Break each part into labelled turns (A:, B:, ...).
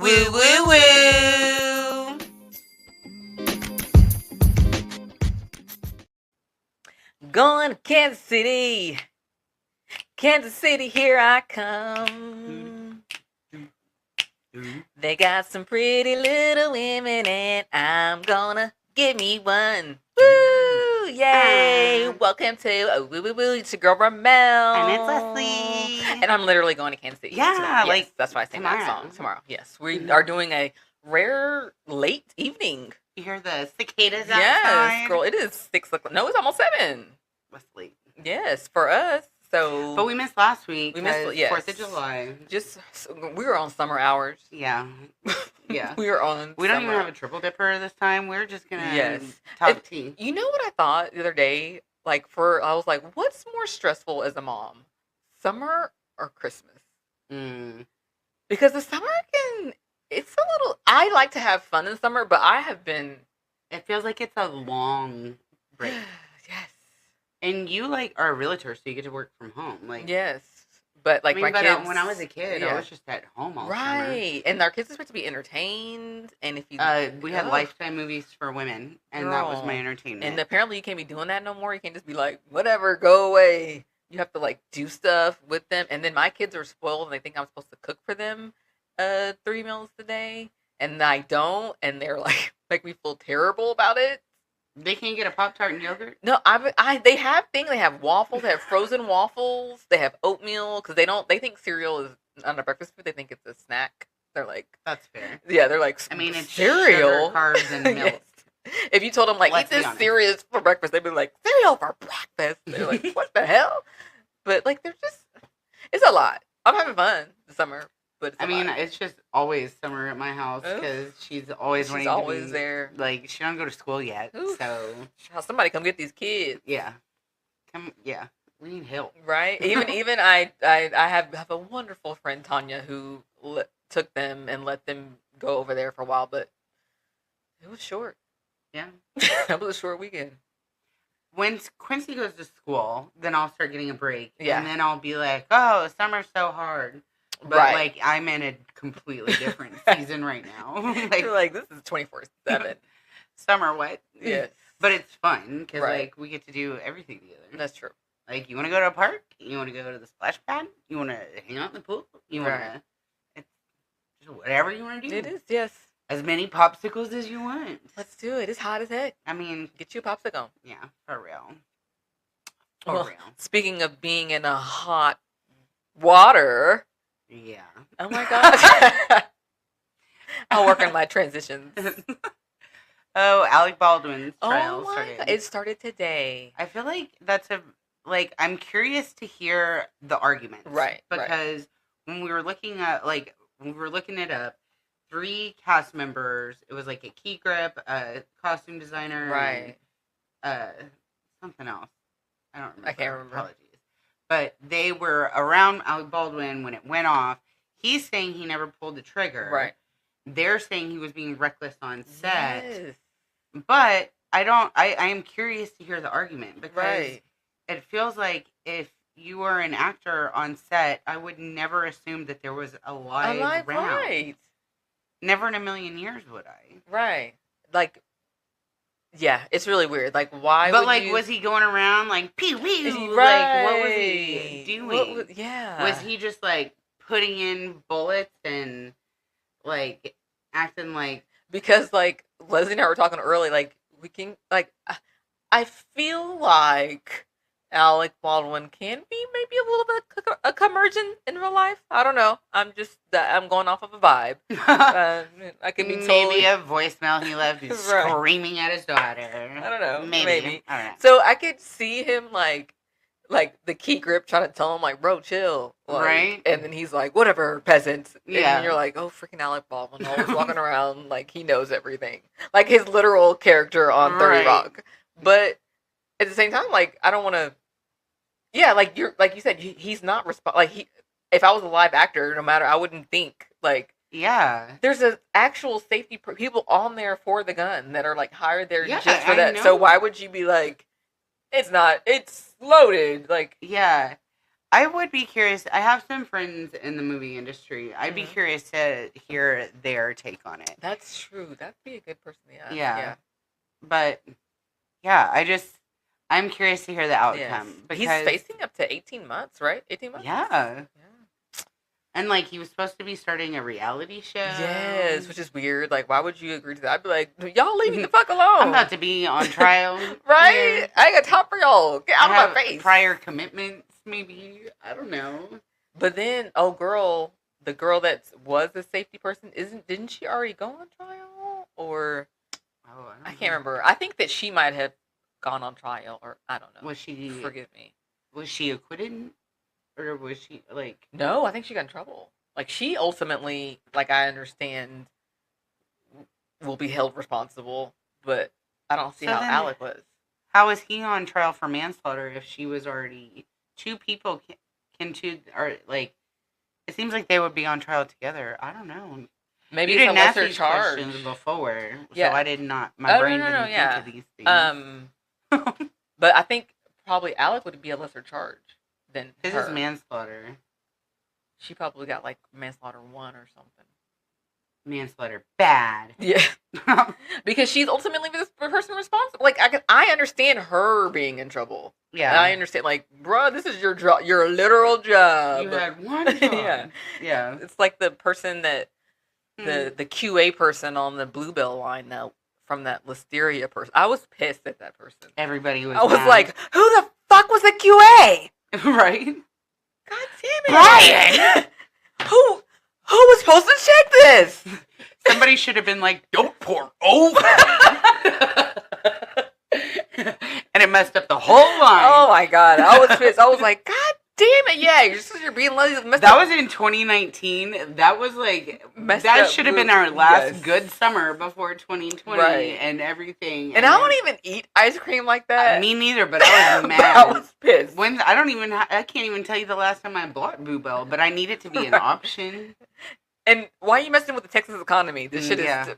A: Woo, woo, woo. Going to Kansas City. Kansas City, here I come. They got some pretty little women, and I'm gonna give me one. Woo! Yay! Welcome to Woo Woo Woo. It's your girl Ramelle.
B: And it's Leslie.
A: And I'm literally going to Kansas City.
B: Yeah,
A: tonight.
B: like,
A: Yes, that's why I sing that
B: tomorrow.
A: song tomorrow. Yes, we are doing a rare late evening.
B: You hear the cicadas outside?
A: Yes, girl, it is 6 o'clock. No, it's almost 7.
B: Leslie.
A: Yes, for us. So,
B: But we missed last week.
A: We missed,
B: 4th of July.
A: We were on summer hours.
B: Yeah. Yeah.
A: We were on.
B: We don't even have a triple dipper this time. We're just gonna
A: Yes.
B: talk tea.
A: You know what I thought the other day? I was like, what's more stressful as a mom, summer or Christmas? Because the summer it's a little. I like to have fun in summer, but I have been.
B: It feels like it's a long break.
A: Yes.
B: And you are a realtor, so you get to work from home.
A: Yes. But my kids,
B: when I was a kid, I was just at home all summer.
A: Right. And our kids are supposed to be entertained. And if you
B: we had Lifetime movies for women, and that was my entertainment.
A: And apparently you can't be doing that no more. You can't just be like, whatever, go away. You have to do stuff with them. And then my kids are spoiled and they think I'm supposed to cook for them 3 meals a day. And I don't, and they're make me feel terrible about it.
B: They can't get a Pop-Tart and yogurt?
A: No, they have things. They have waffles. They have frozen waffles. They have oatmeal because they think cereal is not a breakfast food. They think it's a snack. They're
B: that's fair.
A: Yeah, they're like,
B: I mean, it's
A: cereal,
B: sugar, carbs, and milk.
A: Yes. If you told them eat this cereal for breakfast, they'd be like, cereal for breakfast. They're like, what the hell? But they're just, it's a lot. I'm having fun this summer. But
B: it's just always summer at my house because she's always
A: there.
B: She don't go to school yet,
A: Oof.
B: so
A: somebody come get these kids.
B: Yeah, we need help,
A: right? Even I have a wonderful friend Tanya who took them and let them go over there for a while, but it was short.
B: Yeah,
A: that was a short weekend.
B: When Quincy goes to school, then I'll start getting a break,
A: and
B: then I'll be like, oh, summer's so hard. But, I'm in a completely different season right now.
A: You're this is 24/7.
B: Summer, what?
A: Yes.
B: But it's fun, because, we get to do everything together.
A: That's true.
B: You want to go to a park? You want to go to the splash pad? You want to hang out in the pool? You want to... It's just whatever you want to do.
A: It is, yes.
B: As many popsicles as you want.
A: Let's do it. It's hot as heck.
B: I mean...
A: Get you a popsicle.
B: Yeah, for real.
A: For real. Speaking of being in a hot water...
B: Yeah.
A: Oh my god. I'll work on my transitions.
B: Oh, Alec Baldwin's trial started.
A: God. It started today.
B: I feel like that's I'm curious to hear the arguments.
A: Right.
B: Because when we were looking it up, 3 cast members, it was a key grip, a costume designer,
A: right.
B: And, something else. I don't remember.
A: I can't remember.
B: Apologies. But they were around Alec Baldwin when it went off. He's saying he never pulled the trigger.
A: Right.
B: They're saying he was being reckless on set.
A: Yes.
B: But I am curious to hear the argument because it feels like if you were an actor on set, I would never assume that there was a live round.
A: Right.
B: Never in a million years would I.
A: Right. Yeah, it's really weird. Why?
B: But was he going around pew pew?
A: Right.
B: What was he doing?
A: Yeah.
B: Was he just putting in bullets and acting like?
A: Because Leslie and I were talking early. We can I feel like Alec Baldwin can be maybe a little bit a curmudgeon in real life. I don't know. I'm going off of a vibe. I could be
B: maybe a voicemail he left screaming at his daughter.
A: I don't know. Maybe.
B: I don't know.
A: So I could see him like the key grip trying to tell him bro, chill.
B: Right.
A: And then he's like, whatever, peasants.
B: Yeah.
A: And you're like, oh, freaking Alec Baldwin, always walking around he knows everything. His literal character on 30 Rock. But at the same time, I don't want to. Yeah, you said, he's not if I was a live actor, no matter, I wouldn't think
B: yeah.
A: There's an actual safety people on there for the gun that are hired there just for
B: I
A: that.
B: know.
A: So why would you be it's not, it's loaded.
B: Yeah. I would be curious. I have some friends in the movie industry. I'd be
A: Mhm.
B: curious to hear their take on it.
A: That's true. That'd be a good person to ask.
B: Yeah. But, yeah, I'm curious to hear the outcome.
A: Yes.
B: Because,
A: He's facing up to 18 months, right? 18 months?
B: yeah.
A: Yeah.
B: And, like, he was supposed to be starting a reality show.
A: Yes, which is weird. Like, why would you agree to that? I'd be like, y'all leave me the fuck alone.
B: I'm about to be on trial.
A: Right?
B: Yeah.
A: I ain't got time for y'all. Get out of my face.
B: Prior commitments, maybe. I don't know.
A: But then, the girl that was the safety person, didn't she already go on trial? Or I can't remember. I think that she might have gone on trial, or I don't know.
B: Was she?
A: Forgive me.
B: Was she acquitted, or was she like?
A: No, I think she got in trouble. Like, she ultimately, like, I understand, will be held responsible, but I don't see how Alec was.
B: How is he on trial for manslaughter if she was already two people or like? It seems like they would be on trial together. I don't know.
A: Maybe
B: you
A: it's
B: didn't
A: a
B: ask
A: lesser
B: these
A: charge
B: questions before,
A: Yeah.
B: so I did not. My brain didn't think of these things.
A: But I think probably Alec would be a lesser charge than
B: This
A: her.
B: is manslaughter.
A: She probably got like manslaughter 1 or something.
B: Manslaughter bad.
A: Yeah. Because she's ultimately the person responsible. Like, I understand her being in trouble.
B: Yeah.
A: And I understand, like, bruh, this is your job, your literal job.
B: You had one job.
A: Yeah.
B: Yeah.
A: It's like the person that the QA person on the Blue Bell line now from that Listeria person. I was pissed at that person.
B: Everybody was.
A: I was
B: mad.
A: like, who the fuck was the QA?
B: Right.
A: God damn it, Brian! Who was supposed to check this?
B: Somebody should have been like, don't pour over. And it messed up the whole line.
A: Oh my god, I was pissed. I was like, God damn it, yeah, you're being lazy.
B: That was in 2019. That was like, that should have been our last good summer before 2020 and everything.
A: And I don't even eat ice cream like that.
B: Me neither, but I was mad.
A: I was pissed.
B: I can't even tell you the last time I bought Blue Bell, but I need it to be an option.
A: And why are you messing with the Texas economy? This shit is...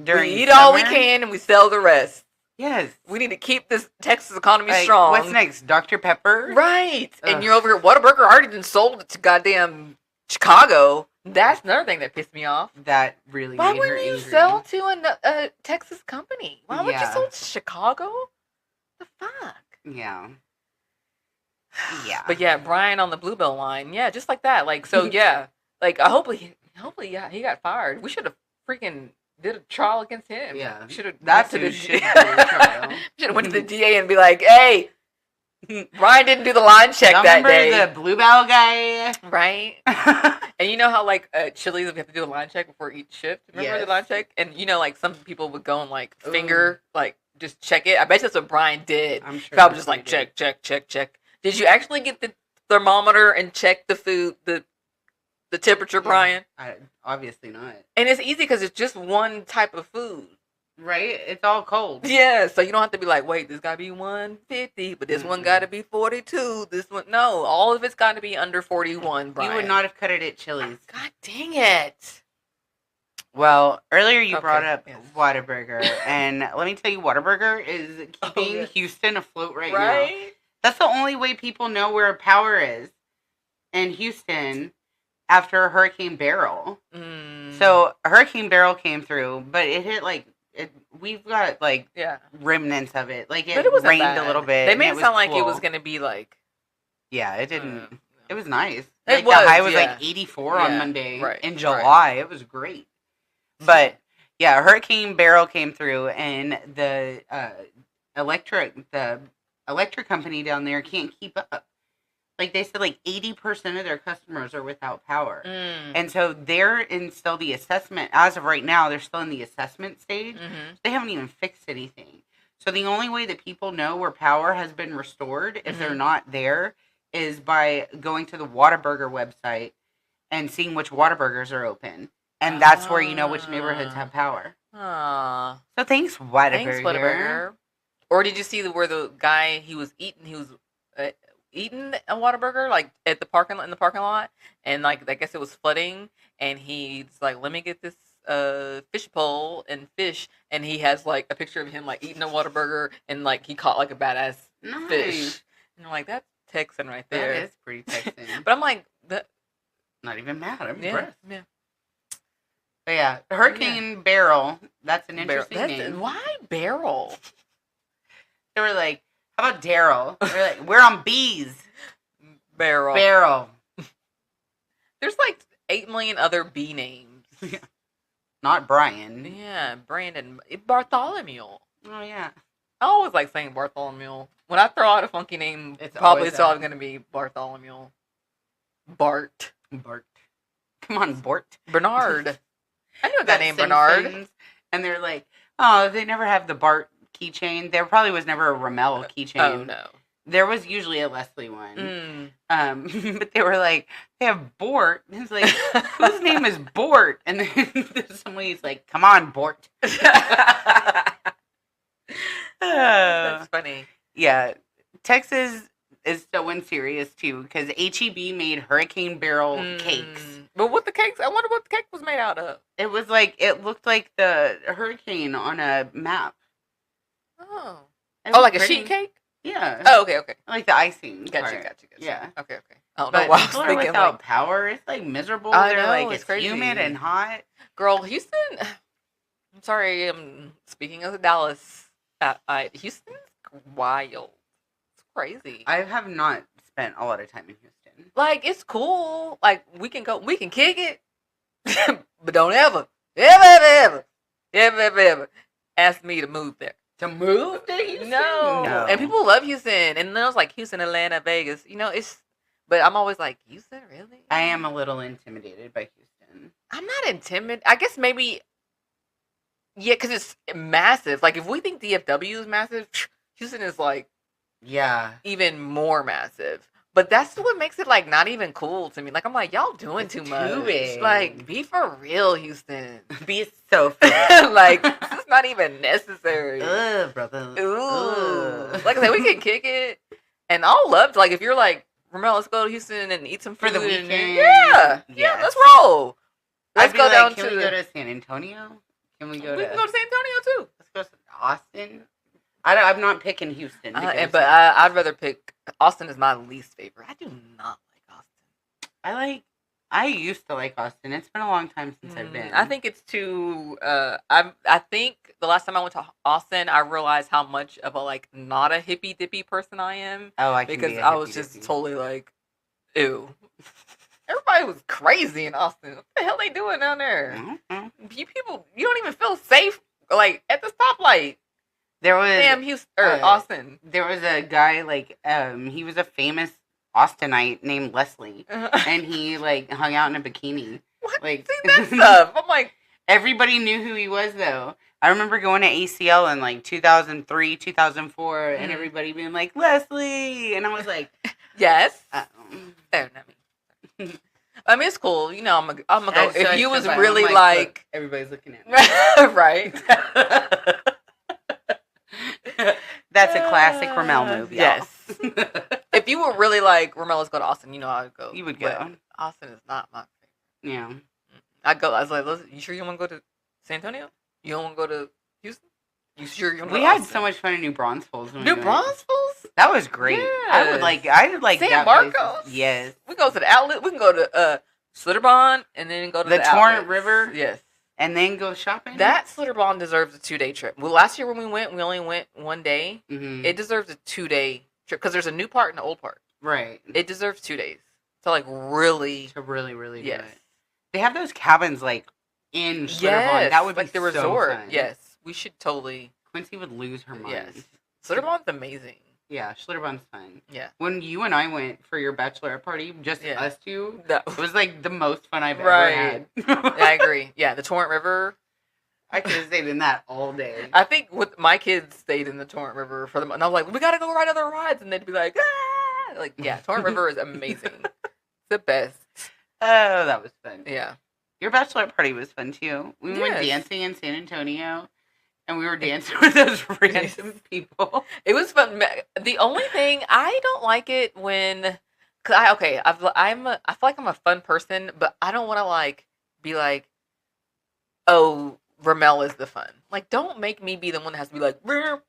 B: During
A: we eat all we can and we sell the rest.
B: Yes.
A: We need to keep this Texas economy strong.
B: What's next? Dr. Pepper?
A: Right. And you're over here, Whataburger already done sold it to goddamn Chicago. That's another thing that pissed me off.
B: That really
A: Why
B: made her
A: wouldn't you
B: angry.
A: sell to a Texas company? Why would you sell to Chicago? The fuck?
B: Yeah. Yeah.
A: But yeah, Brian on the Blue Bell line. Yeah, just like that. Like, so yeah. Like, hopefully, yeah, he got fired. We should have freaking did a trial against him.
B: Yeah.
A: Should have.
B: That's who should have trial.
A: Should have went to the DA and be like, hey, Brian didn't do the line check that day.
B: Remember the Blue Bell guy?
A: Right. And you know how, like, Chili's, we have to do a line check before each shift? Remember the line check? And, you know, like, some people would go and, like, finger, like, just check it. I bet that's what Brian did.
B: I'm sure.
A: Probably just, like, check. Did you actually get the thermometer and check the food, the temperature, Brian?
B: Obviously not.
A: And it's easy because it's just one type of food.
B: Right? It's all cold.
A: Yeah, so you don't have to be like, wait, this got to be 150, but this one got to be 42. This one, no, all of it's got to be under 41, Brian.
B: You would not have cut it at Chili's.
A: God dang it.
B: Well, earlier you brought up Whataburger, and let me tell you, Whataburger is keeping Houston afloat right now. That's the only way people know where power is in Houston after Hurricane Beryl. So Hurricane Beryl came through, but it hit we've got remnants of it. Like it rained a little bit.
A: They made it sound like it was gonna be like.
B: Yeah, it didn't. It was nice.
A: It
B: was. The high was like 84 on Monday in July. It was great. But yeah, Hurricane Beryl came through, and the electric company down there can't keep up. Like they said, like 80% of their customers are without power. And so they're in still the assessment. As of right now, they're still in the assessment stage. They haven't even fixed anything. So the only way that people know where power has been restored, if they're not there, is by going to the Whataburger website and seeing which Whataburgers are open. And that's where you know which neighborhoods have power. So thanks, Whataburger.
A: Thanks, Whataburger. Or did you see where the guy, he was eating a Whataburger, like in the parking lot, and like I guess it was flooding, and he's like, let me get this fish pole and fish, and he has like a picture of him like eating a Whataburger, and like he caught like a badass fish, and I'm like, Texan right there.
B: That is pretty Texan.
A: But I'm like,
B: not even mad. I'm
A: yeah,
B: impressed.
A: yeah.
B: But yeah, Hurricane Beryl. That's an interesting name.
A: Why Beryl?
B: They were like, how about Daryl? They're like, we're on bees.
A: Beryl. There's like 8 million other B names.
B: Not Brian.
A: Yeah, Brandon. Bartholomew.
B: Oh, yeah.
A: I always like saying Bartholomew. When I throw out a funky name, it's probably going to be Bartholomew. Bart. Come on, Bart. Bernard. I know that name, Bernard.
B: And they're like, oh, they never have the Bart keychain. There probably was never a Ramelle keychain.
A: Oh, no.
B: There was usually a Leslie one. But they were like, they have Bort. And it's like, whose name is Bort? And then somebody's like, come on, Bort.
A: That's funny.
B: Yeah. Texas is so unserious, too, because H-E-B made Hurricane Beryl cakes.
A: But what the cakes? I wonder what the cake was made out of.
B: It was like, it looked like the hurricane on a map.
A: Oh. Oh, like a sheet cake?
B: Yeah.
A: Oh, okay.
B: Like the icing.
A: Gotcha.
B: Yeah.
A: Okay. I don't
B: know
A: why I was
B: people are
A: thinking
B: without power. It's like miserable. They're like, it's crazy. Humid and hot.
A: Girl, Houston, I'm sorry, I'm speaking as a Dallas. Houston's wild. It's crazy.
B: I have not spent a lot of time in Houston.
A: Like, it's cool. Like, we can kick it. But don't ever ask me to move there.
B: To move to Houston?
A: No. And people love Houston. And then it was like Houston, Atlanta, Vegas. You know, but I'm always like, Houston, really?
B: I am a little intimidated by Houston.
A: I'm not intimidated. I guess maybe, yeah, because it's massive. Like, if we think DFW is massive, Houston is like,
B: yeah,
A: even more massive. But that's what makes it, like, not even cool to me. Like, I'm like, y'all doing too much.
B: Too big.
A: Like, be for real, Houston.
B: Be so fair.
A: Like, this is not even necessary.
B: Ugh, brother.
A: Ooh.
B: Ugh.
A: Like I said, we can kick it. And I'll love to, like, if you're like, Ramelle, let's go to Houston and eat some food.
B: For the weekend.
A: Yeah, let's roll. Let's go down
B: Can we go to San Antonio? We can go to San
A: Antonio, too.
B: Let's go to Austin. I'm not picking Houston.
A: But I'd rather pick Austin is my least favorite. I do not like Austin.
B: I used to like Austin. It's been a long time since I've been.
A: I think it's too. I think the last time I went to Austin, I realized how much of a like not a hippy dippy person I am.
B: Oh,
A: because I was just totally like, ew. Everybody was crazy in Austin. What the hell they doing down there?
B: Mm-hmm.
A: You don't even feel safe like at the stoplight.
B: There was
A: Austin.
B: There was a guy he was a famous Austinite named Leslie, and he like hung out in a bikini.
A: What?
B: Like
A: see that stuff? I'm like,
B: everybody knew who he was though. I remember going to ACL in like 2003, 2004, and everybody being like Leslie, and I was like,
A: yes. Fair, not me. I mean, it's cool. You know, I'm gonna go. If you was really like
B: everybody's looking at me,
A: right?
B: That's a classic Ramelle movie.
A: Yes. If you were really like, Ramelle, let's go to Austin, you know I would go.
B: You would go.
A: But Austin is not my favorite.
B: Yeah.
A: I was like, listen, you sure you want to go to San Antonio? You don't want to go to Houston? You sure you want to go to
B: Austin? We had so much fun in New Braunfels.
A: New Braunfels?
B: That was great. Yes. I would like
A: San
B: that
A: Marcos?
B: Place. Yes.
A: We go to the outlet. We can go to Schlitterbahn and then go to the
B: Torrent River.
A: Yes.
B: And then go shopping?
A: That Schlitterbahn deserves a 2-day trip. Well, last year when we went, we only went 1 day.
B: Mm-hmm.
A: It deserves a 2-day trip because there's a new part and an old part.
B: Right.
A: It deserves 2 days. To like really
B: do
A: yes.
B: it. They have those cabins like in Schlitterbahn.
A: Yes.
B: That would be
A: like the
B: so
A: resort.
B: fun.
A: Yes. We should totally.
B: Quincy would lose her mind.
A: Yes. Schlitterbahn's amazing.
B: Yeah, Schlitterbahn's fun.
A: Yeah.
B: When you and I went for your bachelorette party, just us two,
A: no.
B: It was like the most fun I've ever had.
A: Yeah, I agree. Yeah, the Torrent River.
B: I could have stayed in that all day.
A: I think with my kids stayed in the Torrent River for them, and I was like, we gotta go ride other rides, and they'd be like, ah! Like, yeah, Torrent River is amazing. It's the best.
B: Oh, that was fun.
A: Yeah.
B: Your bachelorette party was fun too. We went dancing in San Antonio, and we were dancing with those random people.
A: It was fun. The only thing I don't like it when, I feel like I'm a fun person, but I don't want to like be like, oh, Ramelle is the fun. Like, don't make me be the one that has to be like, and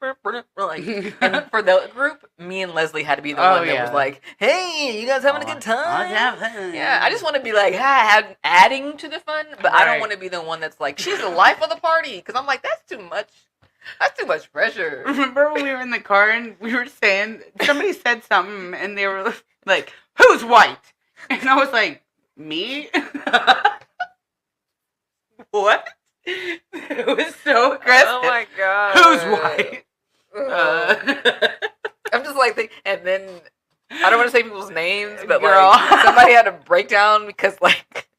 A: for the group, me and Leslie had to be the one that was like, hey, you guys having a good time? Yeah, I just want to be like, adding to the fun, but I don't want to be the one that's like, she's the life of the party, because I'm like, that's too much. That's too much pressure.
B: Remember when we were in the car and we were saying, somebody said something and they were like, who's white? And I was like, me? What? It was so aggressive.
A: Oh my god.
B: Who's white?
A: I'm just like, and then I don't want to say people's names, but like somebody had a breakdown because like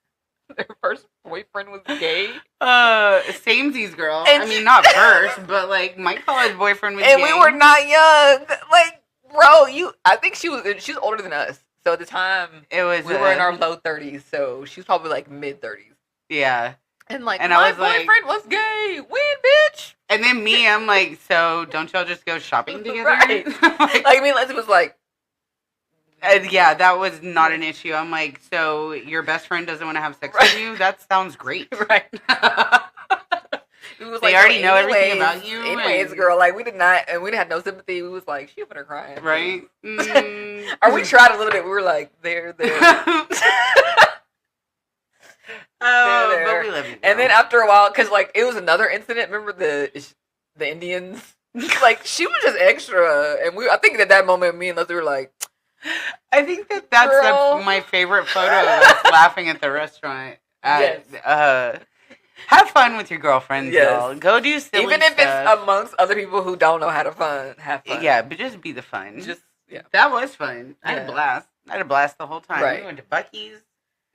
A: their first boyfriend was gay.
B: Samesies, girl. And I mean, not first, but like my college boyfriend was gay.
A: And we were not young. Like, bro, I think she was older than us. So at the time, we were in our low 30s. So she was probably like mid 30s.
B: Yeah.
A: And like, and my boyfriend was gay. Win, bitch.
B: And then me, I'm like, so don't y'all just go shopping together?
A: Right. like, I mean, Leslie was like,
B: yeah, that was not an issue. I'm like, so your best friend doesn't want to have sex with you? That sounds great.
A: Right.
B: They already know everything about you.
A: Anyways, girl, like we didn't have no sympathy. We was like, she better crying.
B: Right.
A: Or we tried a little bit. We were like, there.
B: Oh, but we love you.
A: And then after a while, because like it was another incident. Remember the Indians? Like she was just extra, and I think at that moment, me and Leslie were like,
B: I think that's my favorite photo of us laughing at the restaurant.
A: Yes.
B: Have fun with your girlfriends, y'all. Go do silly
A: even if it's amongst other people who don't know how to have fun.
B: Yeah, but just be the fun.
A: Yeah,
B: that was fun. I had a blast. I had a blast the whole time.
A: Right.
B: We went to Buc-ee's.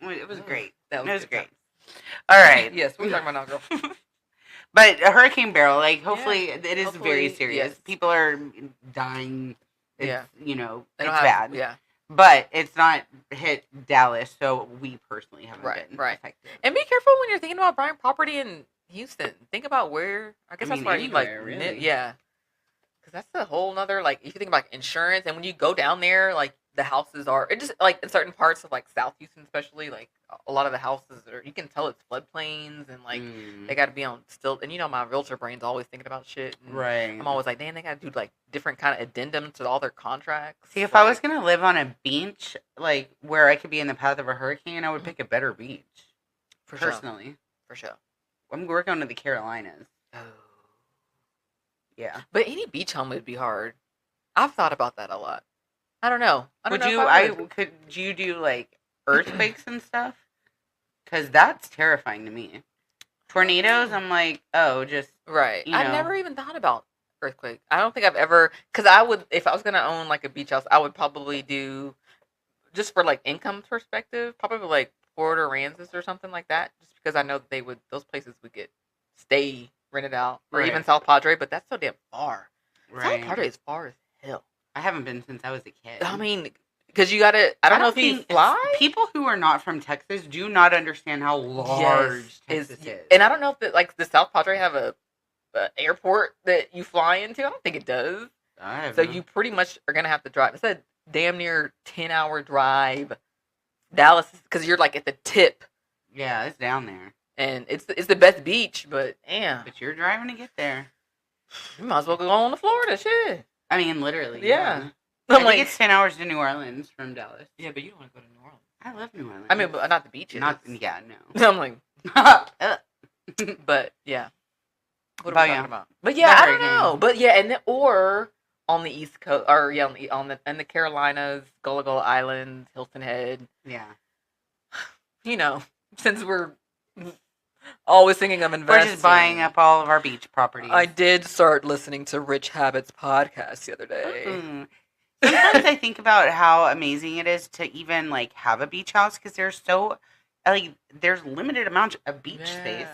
B: It was great.
A: It was great.
B: All right.
A: Yes, we're talking about now, girl.
B: But Hurricane Beryl, like, hopefully, it is very serious. Yes. People are dying. It's, you know, it's bad.
A: Yeah.
B: But it's not hit Dallas, so we personally haven't been affected.
A: And be careful when you're thinking about buying property in Houston. Think about where. I guess that's why you like. Really. Yeah. Because that's a whole nother, like, if you think about insurance, and when you go down there, like, the houses are, it just, like, in certain parts of, like, South Houston especially, like, a lot of the houses are, you can tell it's floodplains, and, like, they got to be on still, and, you know, my realtor brain's always thinking about shit.
B: Right.
A: I'm always like, damn, they got to do, like, different kind of addendums to all their contracts.
B: See, if I was going to live on a beach, like, where I could be in the path of a hurricane, I would pick a better beach. Personally.
A: For sure.
B: We're going to the Carolinas.
A: Oh.
B: Yeah.
A: But any beach home would be hard. I've thought about that a lot. I don't know. Could you do like earthquakes and stuff? Because that's terrifying to me. Tornadoes, I'm like, just right.
B: You know.
A: I never even thought about earthquake. I don't think I've ever, because I would, if I was gonna own like a beach house, I would probably do, just for like income perspective, probably like Port Aransas or something like that. Just because I know that those places would stay rented out, or even South Padre, but that's so damn far. Right. South Padre is far as hell.
B: I haven't been since I was a kid.
A: I mean, because you gotta, I don't know if you fly.
B: People who are not from Texas do not understand how large Texas is.
A: And I don't know if like the South Padre have a airport that you fly into. I don't think it does. So you pretty much are gonna have to drive. It's a damn near 10-hour drive. Dallas, because you're like at the tip.
B: Yeah, it's down there.
A: And it's the best beach, but damn.
B: But you're driving to get there.
A: You might as well go on to Florida, shit.
B: I mean, literally.
A: Yeah.
B: I think it's 10 hours to New Orleans from Dallas.
A: Yeah, but you don't want to go to New Orleans.
B: I love New Orleans.
A: I mean, but not the beaches.
B: No.
A: I'm like, but yeah. What are we talking about? But yeah, I don't know. But yeah, and or on the East Coast, or on the Carolinas, Gullah Island, Hilton Head.
B: Yeah.
A: You know, since we're always thinking of investing.
B: We're just buying up all of our beach properties.
A: I did start listening to Rich Habits podcast the other day.
B: Mm-hmm. Sometimes I think about how amazing it is to even like have a beach house, because there's limited amount of beach space.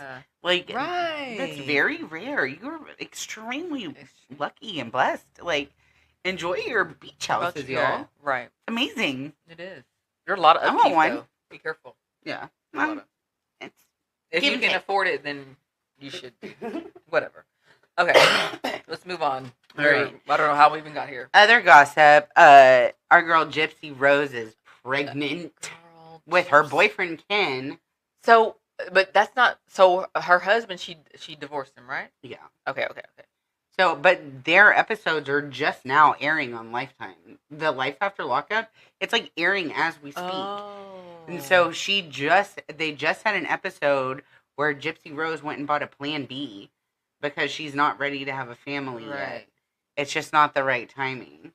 B: Like, that's very rare. You're extremely lucky and blessed. Like, enjoy your beach houses, y'all.
A: Right.
B: Amazing.
A: It is. There are a lot of upkeep, though. Be careful.
B: Yeah.
A: If you can afford it, then you should. Whatever. Okay. Let's move on.
B: All right.
A: I don't know how we even got here.
B: Other gossip. Our girl Gypsy Rose is pregnant with her boyfriend Ken.
A: So But that's not. So her husband, she divorced him, right?
B: Yeah.
A: Okay.
B: So, but their episodes are just now airing on Lifetime. The Life After Lockup, it's like airing as we speak.
A: Oh.
B: And so they just had an episode where Gypsy Rose went and bought a Plan B because she's not ready to have a family yet. It's just not the right timing.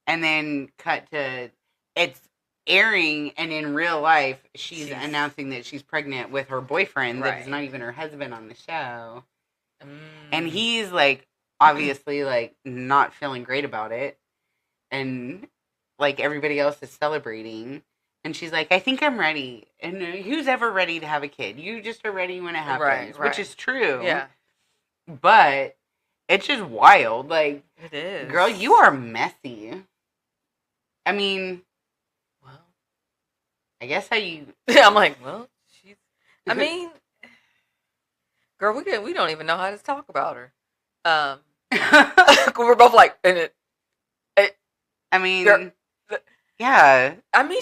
B: And then cut to it's airing, and in real life, she's announcing that she's pregnant with her boyfriend that is not even her husband on the show. And he's like, obviously, like, not feeling great about it. And, like, everybody else is celebrating. And she's like, I think I'm ready. And who's ever ready to have a kid? You just are ready when it happens, which is true.
A: Yeah.
B: But it's just wild. Like,
A: it is.
B: Girl, you are messy. I mean,
A: well,
B: I guess how you...
A: I'm like, well, she's... I mean, girl, we don't even know how to talk about her. We're both like, in it.
B: I mean...
A: Girl,
B: yeah.
A: I mean,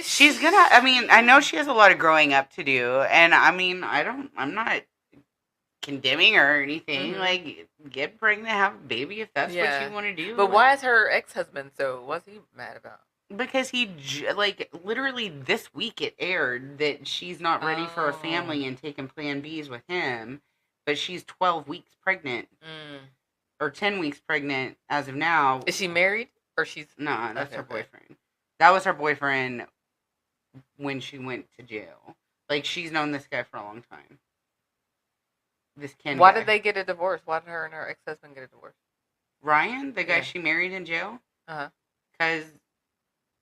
B: she's gonna... I mean, I know she has a lot of growing up to do. And, I mean, I'm not condemning her or anything. Like, get pregnant, have a baby if that's what you want to do.
A: But why is her ex-husband so... What's he mad about?
B: Because he, like, literally this week it aired that she's not ready for a family and taking Plan Bs with him. But she's 12 weeks pregnant. Or 10 weeks pregnant as of now.
A: Is she married? Or she's...
B: No, that's her boyfriend. That was her boyfriend when she went to jail. Like, she's known this guy for a long time. This Ken
A: Why
B: guy.
A: did they get a divorce? Why did her and her ex-husband get a divorce?
B: Ryan, the guy she married in jail?
A: Uh-huh.
B: Because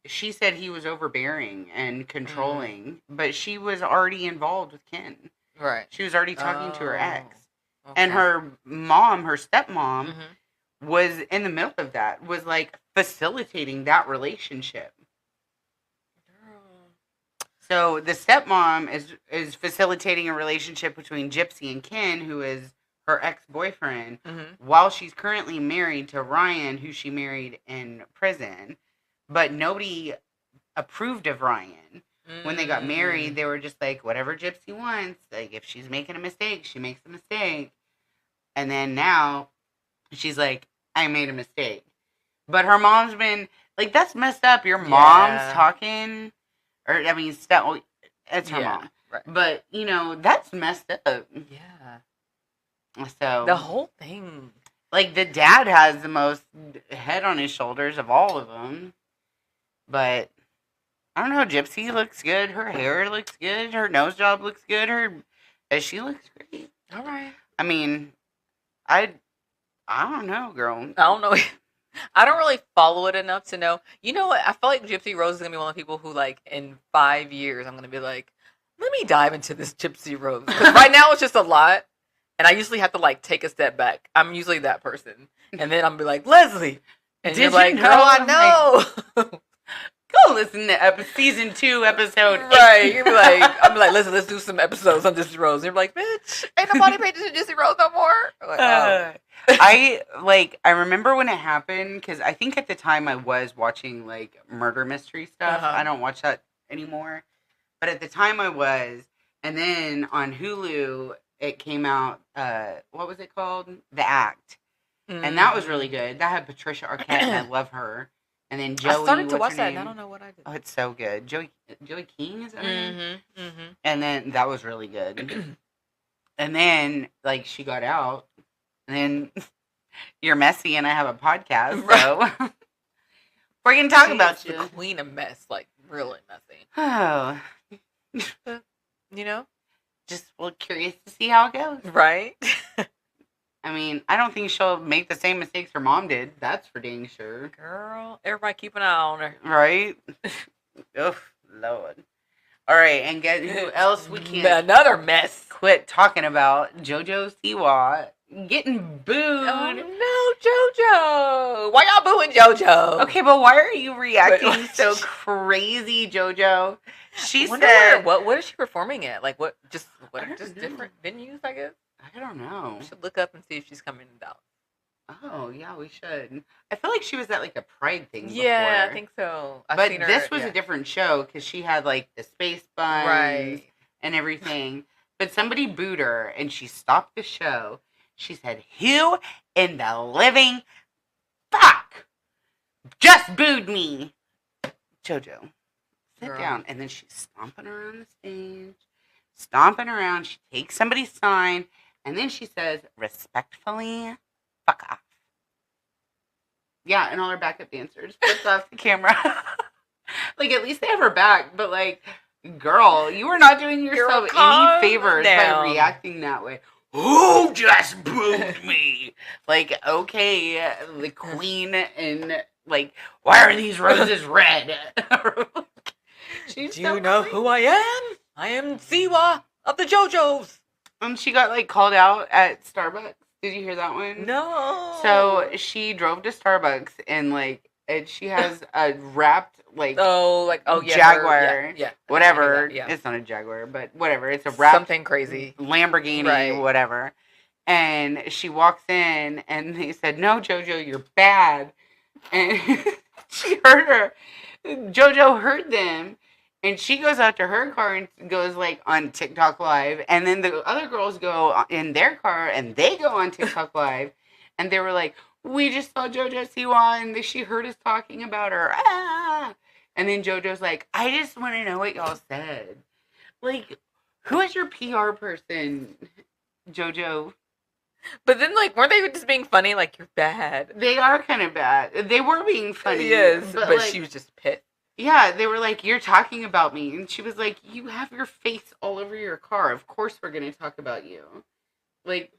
B: she said he was overbearing and controlling, but she was already involved with Ken.
A: Right.
B: She was already talking to her ex. Okay. And her mom, her stepmom, was in the middle of that, was like facilitating that relationship. So the stepmom is facilitating a relationship between Gypsy and Ken, who is her ex-boyfriend, while she's currently married to Ryan, who she married in prison. But nobody approved of Ryan. When they got married, they were just like, whatever Gypsy wants. Like, if she's making a mistake, she makes a mistake. And then now, she's like, I made a mistake. But her mom's been, like, that's messed up. Your mom's talking, or, I mean, it's her mom. Right. But, you know, that's messed up. Yeah. So.
A: The whole thing.
B: Like, the dad has the most head on his shoulders of all of them. But, I don't know, Gypsy looks good. Her hair looks good. Her nose job looks good. She looks great.
A: All right.
B: I mean, I don't know, girl.
A: I don't know. I don't really follow it enough to know. You know what? I feel like Gypsy Rose is going to be one of the people who, like, in 5 years, I'm going to be like, let me dive into this Gypsy Rose. Because right now it's just a lot. And I usually have to, like, take a step back. I'm usually that person. And then I'm be like, Leslie. And you're like, girl, I know.
B: Go listen to season 2, episode 8.
A: Right. You'd be like, I'm like, listen, let's do some episodes on Gypsy Rose. And you're like, bitch, ain't nobody paid attention to Gypsy Rose no more. Like,
B: I remember when it happened, because I think at the time I was watching, like, murder mystery stuff. I don't watch that anymore. But at the time I was. And then on Hulu, it came out, what was it called? The Act. And that was really good. That had Patricia Arquette, and I love her. And then Joey.
A: I started to watch that, and I don't know what I did.
B: Oh, it's so good. Joey King, is that her name? And then that was really good. And then, like, she got out. And then you're messy, and I have a podcast, so we're going to talk about
A: the queen of mess, like, really messy.
B: Oh.
A: You know?
B: Just curious to see how it goes.
A: Right?
B: I mean, I don't think she'll make the same mistakes her mom did. That's for dang sure.
A: Girl, everybody keep an eye on her.
B: Right? Oh, Lord. All right, and guess who else we can't...
A: Another mess.
B: Quit talking about JoJo Siwa getting booed.
A: Oh, no, JoJo. Why y'all booing JoJo?
B: Okay, but why are you reacting so crazy, JoJo? She said...
A: What is she performing at? Like, just different venues, I guess?
B: I don't know.
A: We should look up and see if she's coming to Dallas.
B: Oh, yeah, we should. I feel like she was at, like, a Pride thing before.
A: Yeah, I think so.
B: But this was a different show, because she had, like, the space buns and everything. But somebody booed her, and she stopped the show. She said, "Who in the living fuck just booed me?" JoJo, sit down. And then she's stomping around the stage, stomping around. She takes somebody's sign, and then she says, "Respectfully, fuck off." Yeah, and all her backup dancers flipped off the camera. Like, at least they have her back, but, like, girl, you are not doing yourself any favors by reacting that way. Who just booed me? Like, okay, the queen, and, like, why are these roses red?
A: Do you know who I am? I am Siwa of the JoJo's.
B: And she got, like, called out at Starbucks. Did you hear that one?
A: No.
B: So she drove to Starbucks and she has a wrapped Jaguar, whatever. Yeah. It's not a Jaguar, but whatever. It's a wrapped
A: something crazy
B: Lamborghini, whatever. And she walks in and they said, "No, JoJo, you're bad." And she heard her. JoJo heard them. And she goes out to her car and goes, like, on TikTok Live. And then the other girls go in their car and they go on TikTok Live. And they were like, "We just saw JoJo Siwa and she heard us talking about her." Ah! And then JoJo's like, "I just want to know what y'all said." Like, who is your PR person, JoJo?
A: But then, like, weren't they just being funny? Like, you're bad.
B: They are kind of bad. They were being funny.
A: Yes, but like, she was just pissed.
B: Yeah, they were like, "You're talking about me." And she was like, "You have your face all over your car. Of course we're going to talk about you." Like,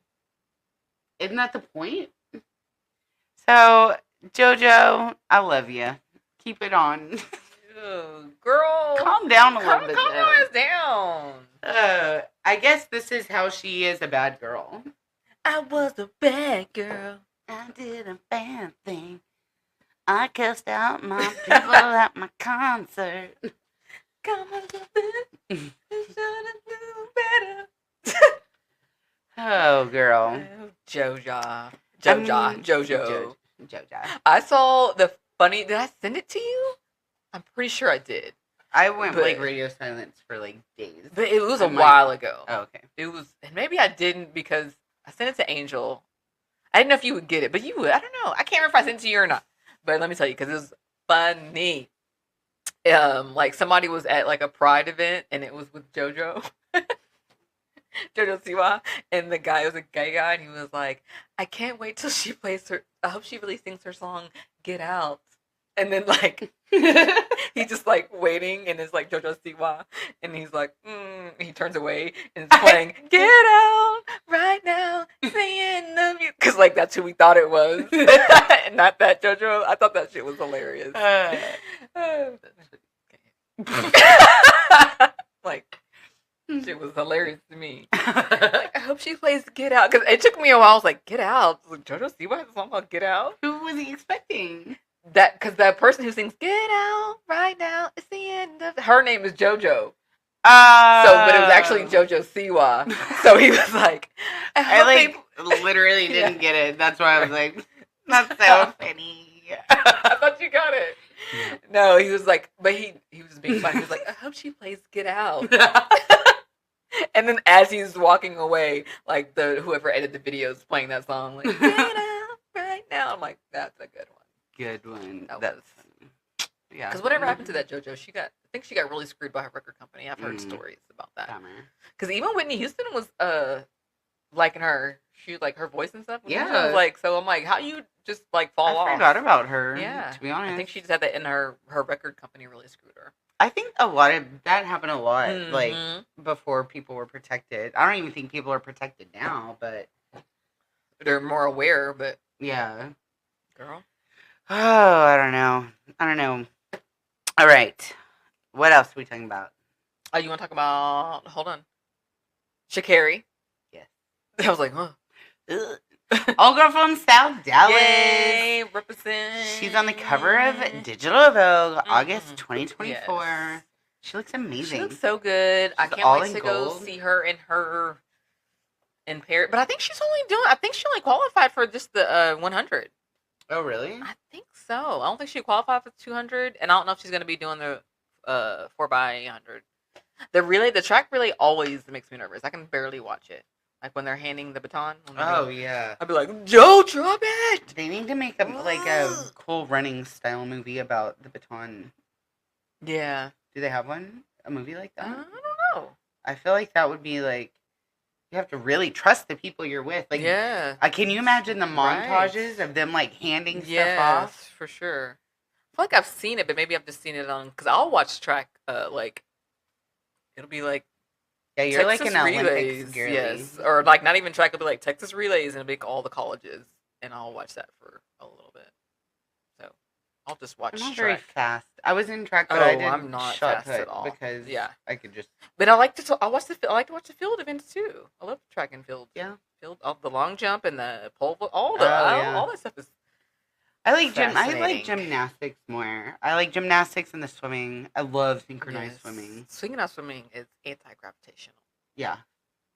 B: isn't that the point? So, JoJo, I love you. Keep it on.
A: Ew, girl.
B: Calm down a little bit.
A: Calm your ass down.
B: I guess this is how she is a bad girl.
A: I was a bad girl.
B: I did a bad thing. I cussed out my people at my concert.
A: Come on, you should do better.
B: Oh, girl.
A: JoJo.
B: I
A: I saw the funny. Did I send it to you? I'm pretty sure I did.
B: I went like radio silence for like days.
A: But it was a while ago.
B: Oh, okay.
A: It was, and maybe I didn't because I sent it to Angel. I didn't know if you would get it, but you would. I don't know. I can't remember if I sent it to you or not. But let me tell you, because it was funny. Like somebody was at like a Pride event, and it was with JoJo. JoJo Siwa, and the guy was a gay guy, and he was like, "I can't wait till she plays her. I hope she really sings her song, Get Out." And then like he's just like waiting, and it's like JoJo Siwa, and he's like, he turns away and it's playing "Get Out Right Now," singing the music, because like that's who we thought it was, and not that JoJo. I thought that shit was hilarious. Like. Shit was hilarious to me. Like, I hope she plays "Get Out," because it took me a while. I was like, "Get Out." Like, JoJo Siwa has a song called "Get Out."
B: Who was he expecting?
A: That because that person who sings "Get Out Right Now," it's the end of. Her name is JoJo. But it was actually JoJo Siwa. So he was like,
B: I literally didn't get it. That's why I was like, "That's so funny."
A: I thought you got it. Yeah. No, he was like, but he was just being funny. He was like, "I hope she plays Get Out." And then as he's walking away, like whoever edited the video is playing that song, like "Get Out Right Now." I'm like, that's a good one.
B: Good one.
A: That's funny. Yeah. Because whatever happened to that JoJo, I think she got really screwed by her record company. I've heard stories about that. Because even Whitney Houston was liking her. She like her voice and stuff.
B: Yeah.
A: Like, so I'm like, how you just like fall off?
B: I forgot about her.
A: Yeah.
B: To be honest,
A: I think she just had that in her record company really screwed her.
B: I think a lot of that happened a lot, like before people were protected. I don't even think people are protected now, but
A: they're more aware. But
B: yeah,
A: girl.
B: Oh, I don't know. All right, what else are we talking about?
A: Oh, you want to talk about? Hold on, Sha'Carrie.
B: Yes.
A: I was like, huh.
B: All girl from South Dallas.
A: Yay, represent.
B: She's on the cover of Digital Vogue, August 2024. Yes. She looks amazing.
A: She looks so good. I can't wait to go see her in Paris. But I think she only qualified for just the 100.
B: Oh, really?
A: I think so. I don't think she qualified for 200, and I don't know if she's going to be doing the 4x100. The track relay always makes me nervous. I can barely watch it. Like when they're handing the baton.
B: Oh, yeah.
A: I'd be like, Joe, drop it!
B: They need to make a cool running style movie about the baton.
A: Yeah.
B: Do they have one? A movie like that?
A: I don't know.
B: I feel like that would be like, you have to really trust the people you're with. Like,
A: yeah.
B: Can you imagine the montages of them like handing stuff off?
A: For sure. I feel like I've seen it, but maybe I've just seen it on, because I'll watch track, like, it'll be like,
B: yeah, you're
A: Texas
B: like an
A: Relays,
B: Olympics girly.
A: yes, or like not even track. It'll be like Texas Relays, and it'll be like all the colleges, and I'll watch that for a little bit. So I'll just watch.
B: I'm not
A: track.
B: very fast. I was in track, but I didn't
A: I'm not
B: shot
A: fast
B: put
A: at all
B: because I could just.
A: But I like to. I like to watch the field events too. I love track and field.
B: Yeah,
A: the long jump and the pole. All that stuff is.
B: I like gymnastics more. I like gymnastics and the swimming. I love synchronized swimming.
A: Synchronized swimming is anti-gravitational.
B: Yeah,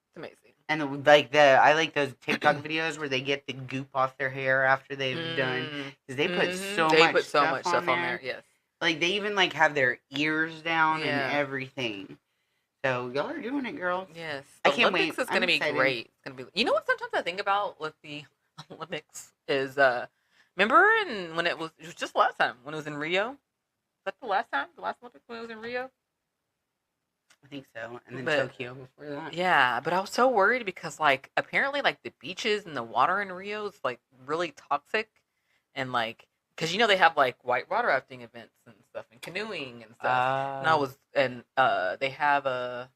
A: it's amazing.
B: And I like those TikTok videos where they get the goop off their hair after they've done, because they put so much stuff on there.
A: Yes,
B: like they even like have their ears down and everything. So y'all are doing it, girls.
A: Yes,
B: I can't wait.
A: It's gonna be great. It's gonna be. You know what? Sometimes I think about with the Olympics is remember when it was just last time when it was in Rio? Was that the last time? The last Olympics when it was in Rio?
B: I think so. And then Tokyo before that.
A: Yeah, but I was so worried because like apparently like the beaches and the water in Rio is like really toxic, and like because they have like white water rafting events and stuff and canoeing and stuff. And they have I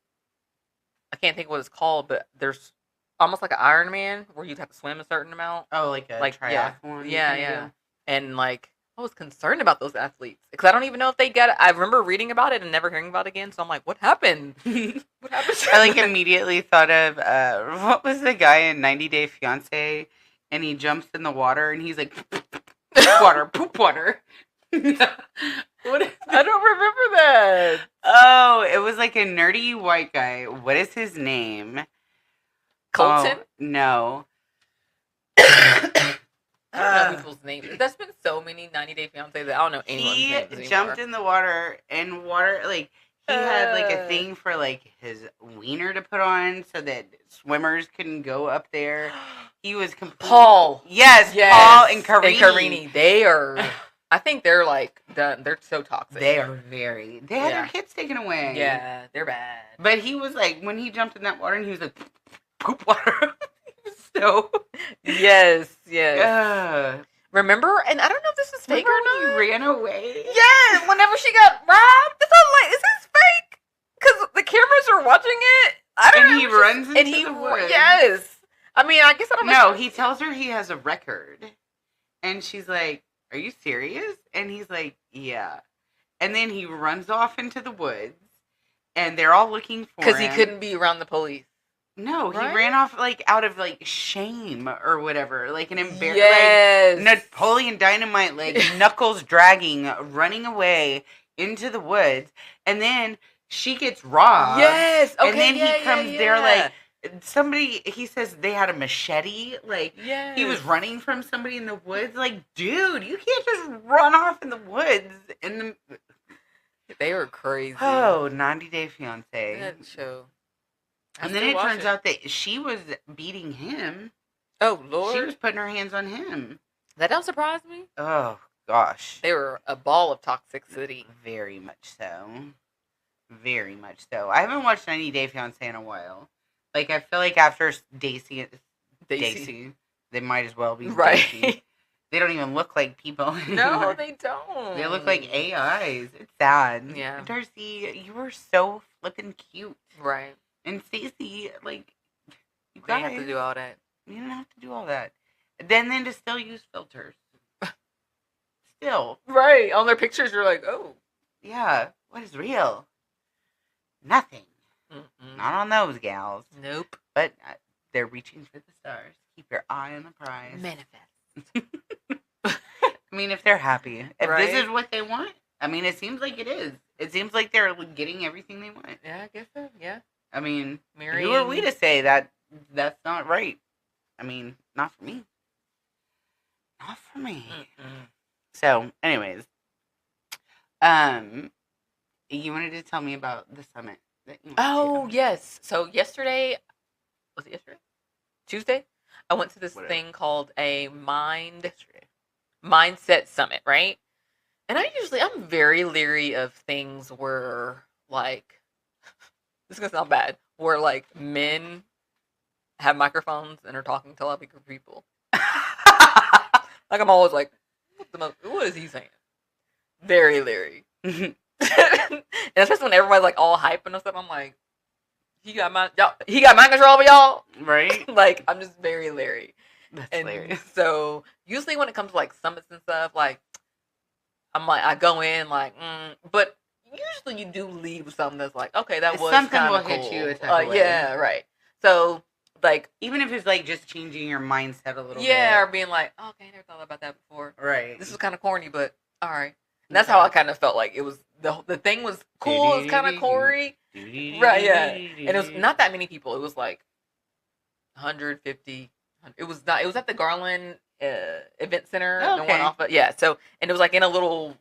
A: can't think what it's called, but there's almost like an Ironman where you'd have to swim a certain amount.
B: Oh, like a triathlon.
A: Yeah. And like I was concerned about those athletes because I don't even know if they got it. I remember reading about it and never hearing about it again. So I'm like, what happened? What happened?
B: I like immediately thought of what was the guy in 90 Day Fiance, and he jumps in the water and he's like, poop water.
A: I don't remember that.
B: Oh, it was like a nerdy white guy. What is his name?
A: Colton?
B: Oh, no.
A: I don't know people's names. There's been so many 90 Day Fiancé that I don't know anyone's names anymore.
B: He jumped in the water, and like, he had, like, a thing for, like, his wiener to put on so that swimmers couldn't go up there. He was completely...
A: Paul.
B: Yes, Paul and Karine.
A: They are... I think they're, like, done. They're so toxic.
B: They are very... They had their kids taken away.
A: Yeah, they're bad.
B: But he was, like, when he jumped in that water, and he was like, poop water. So...
A: Yes. Remember? And I don't know if this is fake or not.
B: He ran away.
A: Yeah, whenever she got robbed. I'm like, is this fake? Because the cameras are watching it.
B: He runs into the woods.
A: Yes. I mean, I guess I don't know.
B: No, he tells her he has a record. And she's like, are you serious? And he's like, yeah. And then he runs off into the woods. And they're all looking for him.
A: Because he couldn't be around the police.
B: No, right? He ran off, like, out of, like, shame or whatever. Like, an embarrassment.
A: Yes.
B: Like, Napoleon Dynamite, like, knuckles dragging, running away into the woods. And then she gets robbed.
A: Yes. Okay,
B: and then he comes there, like, somebody, he says they had a machete. Like, he was running from somebody in the woods. Like, dude, you can't just run off in the woods.
A: They were crazy.
B: Oh, 90 Day Fiancé.
A: That show.
B: And then it turns out that she was beating him.
A: Oh, Lord.
B: She was putting her hands on him.
A: That don't surprise me.
B: Oh, gosh.
A: They were a ball of toxicity.
B: Very much so. Very much so. I haven't watched 90 Day Fiancé in a while. Like, I feel like after Daisy, they might as well be
A: right.
B: Daisy. They don't even look like people anymore.
A: No, they don't.
B: They look like AIs. It's sad.
A: Yeah.
B: Darcy, you were so flippin' cute.
A: Right.
B: And Stacey, like, you
A: guys didn't have to do all that.
B: You didn't have to do all that. Then to still use filters. Still.
A: Right. On their pictures, you're like, oh.
B: Yeah. What is real? Nothing.
A: Mm-mm.
B: Not on those gals.
A: Nope.
B: But they're reaching for the stars. Keep your eye on the prize.
A: Manifest.
B: I mean, if they're happy. If this is what they want. I mean, it seems like it is. It seems like they're getting everything they want.
A: Yeah, I guess so. Yeah.
B: I mean, who are we to say that that's not right? I mean, not for me. Not for me.
A: Mm-mm.
B: So, anyways, you wanted to tell me about the summit that you went
A: Oh,
B: to?
A: yes. So yesterday, was it yesterday? Tuesday? I went to this thing called a mindset summit, right? And I'm very leery of things where, like, this is going to sound bad, where, like, men have microphones and are talking to other people. Like, I'm always like, what is he saying? Very leery. And especially when everybody's, like, all hyping and stuff, I'm like, he got mind control over y'all?
B: Right?
A: Like, I'm just very leery.
B: That's
A: and
B: hilarious.
A: So, usually when it comes to, like, summits and stuff, like, I'm like, I go in, like, but usually you do leave with something that's like, okay, that was
B: something
A: kind
B: will
A: of cool.
B: hit you a type of way.
A: Yeah, right. So, like,
B: even if it's like just changing your mindset a little bit.
A: Yeah, or being like, oh, okay, I never thought about that before.
B: Right.
A: This was kind of corny, but all right. And that's how I kind of felt like it was. The thing was cool. It was kind of corny. Right, yeah. And it was not that many people. It was like 150. It was not. It was at the Garland Event Center.
B: Oh,
A: The
B: okay.
A: one off. Yeah. So, and it was like in a little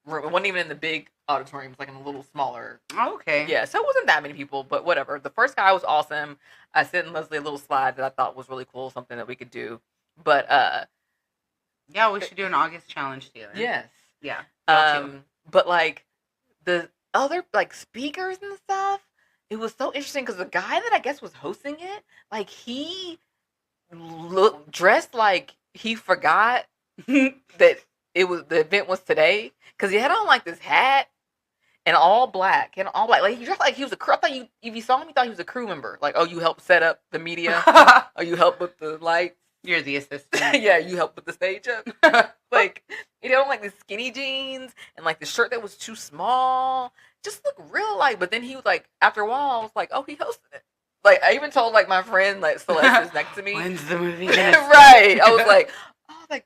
A: room. It wasn't even in the big auditorium. It was like in a little smaller.
B: Oh, okay.
A: Yeah. So it wasn't that many people, but whatever. The first guy was awesome. I sent Leslie a little slide that I thought was really cool, something that we could do. But
B: yeah, we should do an August challenge together.
A: Yes.
B: Yeah.
A: But like the other like speakers and stuff, it was so interesting because the guy that I guess was hosting it, like he dressed like he forgot that the event was today because he had on like this hat and all black. Like he dressed like he was a crew. I thought if you saw him, you thought he was a crew member. Like, oh, you helped set up the media. Oh, you helped with the lights.
B: You're the assistant.
A: Yeah, you helped with the stage up. Like, you know, like the skinny jeans and like the shirt that was too small. Just looked real like. But then he was like, after a while, I was like, oh, he hosted it. Like, I even told like my friend, like Celeste is next to me.
B: When's the movie?
A: Right. I was like,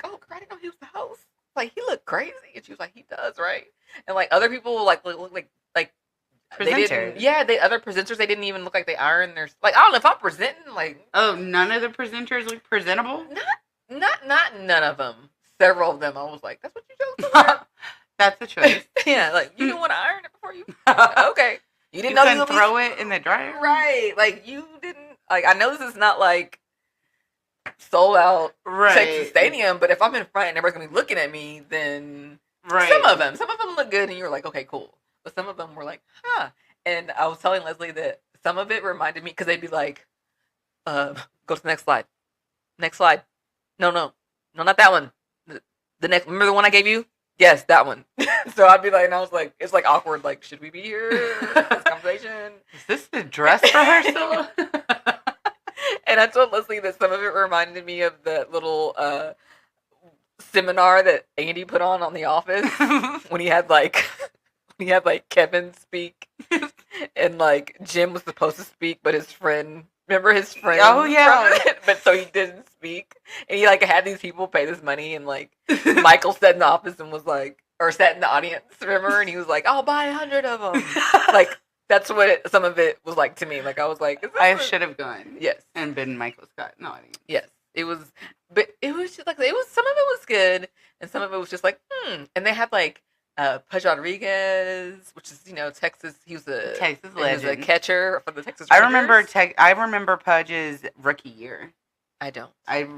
A: oh, I didn't know he was the host. Like, he looked crazy. And she was like, he does, right? And like other people like look like
B: presenters.
A: Other presenters, they didn't even look like they ironed their, like, I don't know if I'm presenting, like,
B: oh, none of the presenters look presentable.
A: Not none of them. Several of them, I was like, that's what you chose to wear.
B: That's a choice.
A: Yeah, like, you didn't want to iron it before you. Okay, you didn't
B: know
A: you
B: couldn't throw it in the dryer,
A: right? Like, you didn't, like, I know this is not like sold out Texas Stadium, but if I'm in front and everybody's gonna be looking at me, then some of them look good, and you were like, okay, cool. But some of them were like, huh. And I was telling Leslie that some of it reminded me, because they'd be like, go to the next slide. Next slide. No, not that one. The next, remember the one I gave you? Yes, that one. So I'd be like, and I was like, it's like awkward. Like, should we be here? This conversation?
B: Is this the dress rehearsal?
A: And I told Leslie that some of it reminded me of the little seminar that Andy put on The Office when he had like Kevin speak and like Jim was supposed to speak, but his friend. Remember his friend?
B: Oh yeah,
A: but so he didn't speak, and he like had these people pay this money, and like Michael sat in the office and was like, or sat in the audience, remember? And he was like, "I'll buy 100 of them." Like that's what some of it was like to me. Like I was like,
B: I should have gone.
A: Yes,
B: and been Michael Scott. No, I didn't.
A: Yes, it was, but it was just like it was. Some of it was good, and some of it was just like, And they had like. Pudge Rodriguez, which is Texas. He was a
B: Texas legend.
A: He was a catcher for the Texas Rangers.
B: I remember Pudge's rookie year.
A: I don't.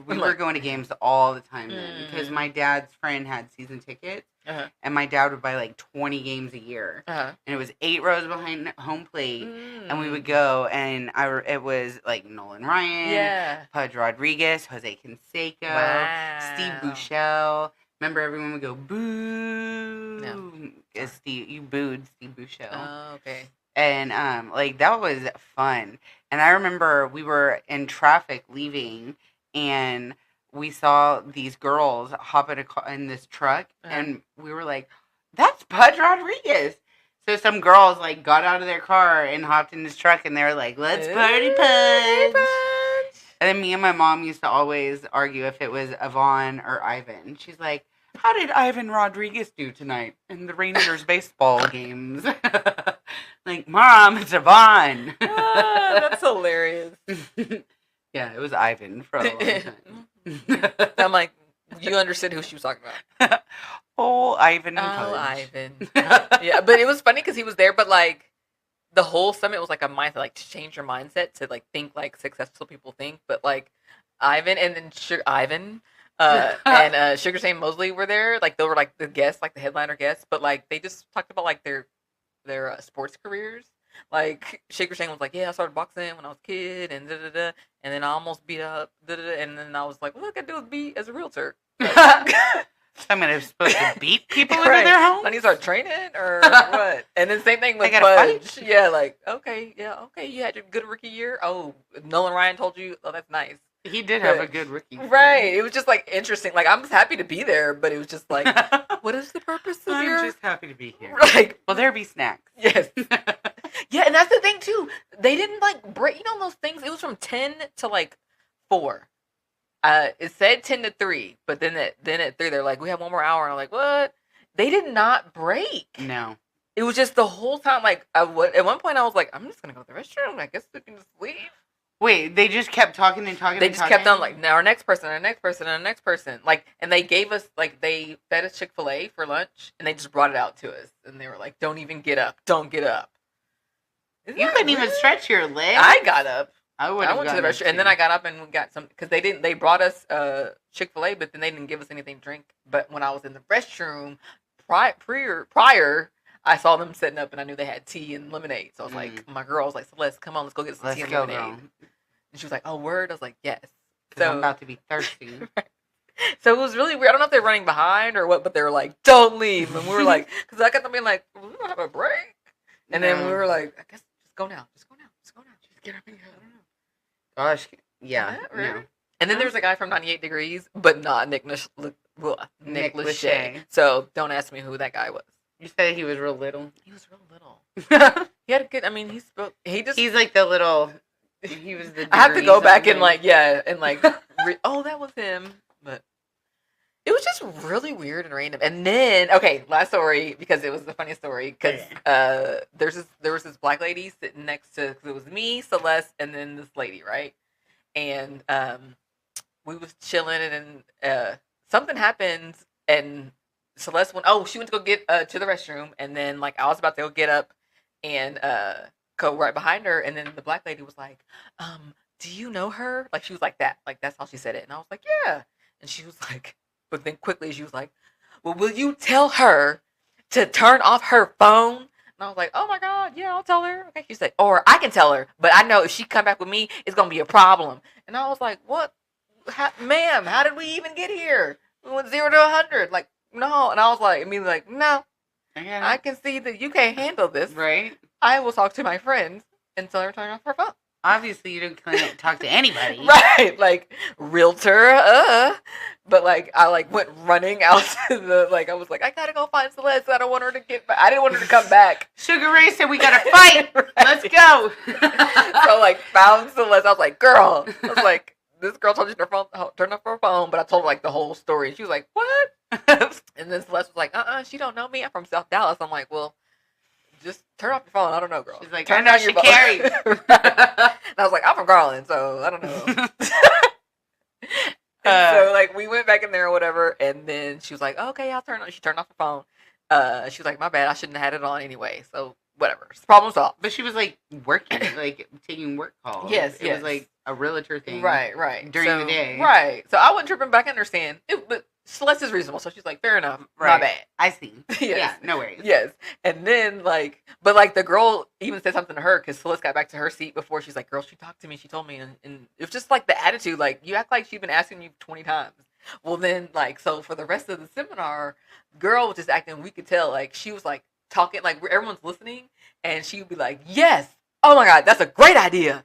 B: We were going to games all the time then because my dad's friend had season tickets, and my dad would buy like 20 games a year, and it was 8 rows behind home plate, and we would go, and it was like Nolan Ryan, Pudge Rodriguez, Jose Canseco, Steve Buechele. Remember, everyone would go boo. No. You booed Steve Buechele.
A: Oh, okay.
B: And like that was fun. And I remember we were in traffic leaving, and we saw these girls hop in this truck, and we were like, "That's Pudge Rodriguez." So some girls like got out of their car and hopped in this truck, and they were like, "Let's party, Pudge." And then me and my mom used to always argue if it was Yvonne or Ivan. She's like, how did Ivan Rodriguez do tonight in the Rangers baseball games? Like, Mom, it's Yvonne.
A: That's hilarious.
B: Yeah, it was Ivan for a long time.
A: I'm like, you understood who she was talking about.
B: Oh, Ivan.
A: Oh, Ivan. Yeah, but it was funny because he was there, but like, the whole summit was like a mindset, like to change your mindset to like think like successful people think. But like Ivan and then Ivan and Sugar Shane Mosley were there. Like they were like the guests, like the headliner guests. But like they just talked about like their sports careers. Like Sugar Shane was like, yeah, I started boxing when I was a kid, and da da da, and then I almost beat up, da da da, and then I was like, what I gotta do is be as a realtor. Like,
B: I'm gonna supposed to beat people into their homes.
A: I need to start training or what? And then same thing with Fudge. Yeah, like okay, you had your good rookie year. Oh, Nolan Ryan told you. Oh, that's nice.
B: He did have a good rookie.
A: Right. It was just like interesting. Like I'm just happy to be there, but it was just like, what is the purpose of
B: I'm just happy to be here.
A: Like,
B: will there be snacks?
A: Yes. Yeah, and that's the thing too. They didn't like break. You know those things. It was from 10 to like 4. It said 10 to 3, but then at 3 they're like, we have one more hour. And I'm like, what? They did not break.
B: No.
A: It was just the whole time. Like at one point I was like, I'm just gonna go to the restroom. I guess we can just leave.
B: Wait, they just kept talking and talking.
A: They just kept on like, now our next person, our next person, our next person. Like, and they gave us like they fed us Chick-fil-A for lunch, and they just brought it out to us, and they were like, don't even get up, don't get up.
B: You couldn't even stretch your legs.
A: I got up.
B: I went to the
A: restroom, and then I got up and we got some because they brought us Chick-fil-A, but then they didn't give us anything to drink. But when I was in the restroom prior, I saw them setting up, and I knew they had tea and lemonade. So I was like, my girl was like, Celeste, come on, let's go get some tea and lemonade. Girl. And she was like, oh, word? I was like, yes.
B: So I'm about to be thirsty.
A: Right. So it was really weird. I don't know if they're running behind or what, but they were like, don't leave. And we were like, because I got them being like, well, we don't have a break. And then we were like, I guess just go now. Just go now. Just go now. Just get up and go. I don't know.
B: Gosh. Yeah.
A: Right? No. And then there was a guy from 98 Degrees, but not Nick Lachey. So don't ask me who that guy was.
B: You said he was real little.
A: He was real little. He had a good, I mean, he's
B: like the little... He was the.
A: I have to go back and like oh, that was him. But it was just really weird and random. And then last story because it was the funniest story because there was this black lady sitting next to because it was me, Celeste, and then this lady, right? And we was chilling and something happened and Celeste she went to go get to the restroom and then like I was about to go get up and go right behind her, and then the black lady was like, do you know her? Like, she was like that. Like, that's how she said it. And I was like, yeah. And she was like, but then quickly she was like, well, will you tell her to turn off her phone? And I was like, oh my God, yeah, I'll tell her. Okay. She said, or I can tell her, but I know if she come back with me, it's going to be a problem. And I was like, what? Ma'am, how did we even get here? We went 0 to 100. Like, no. And I was like, immediately like, no. I can see that you can't handle this.
B: Right.
A: I will talk to my friends and tell her to turn off her phone.
B: Obviously, you can't talk to anybody.
A: Right. Like, realtor, But, like, I, like, went running out to the, like, I was like, I gotta go find Celeste. I don't want her to get back. I didn't want her to come back.
B: Sugar Ray said, we gotta fight. Right. Let's go.
A: So, like, found Celeste. I was like, girl. I was like, this girl told you to turn off her phone. But I told her, like, the whole story. And she was like, what? And then Celeste was like, she don't know me. I'm from South Dallas. I'm like, well, just turn off your phone. I don't know, girl.
B: She's like, turn down your Sha'Carrie.
A: And I was like, I'm from Garland, so I don't know. So, like, we went back in there or whatever, and then she was like, okay, I'll turn on. She turned off her phone. She was like, my bad. I shouldn't have had it on anyway. So, whatever. Problem solved.
B: But she was, like, working, like, taking work calls.
A: Yes,
B: It was, like, a realtor thing.
A: Right.
B: During the day.
A: Right. So, I wasn't tripping back. I understand. But Celeste is reasonable, so she's like, fair enough. Right. My bad.
B: I see.
A: Yes.
B: Yeah, no worries.
A: Yes. And then, like, but, like, the girl even said something to her because Celeste got back to her seat before. She's like, girl, she talked to me. She told me. And it was just, like, the attitude. Like, you act like she's been asking you 20 times. Well, then, like, so for the rest of the seminar, girl was just acting, we could tell, like, she was, like, talking, like, everyone's listening. And she would be like, yes. Oh, my God, that's a great idea.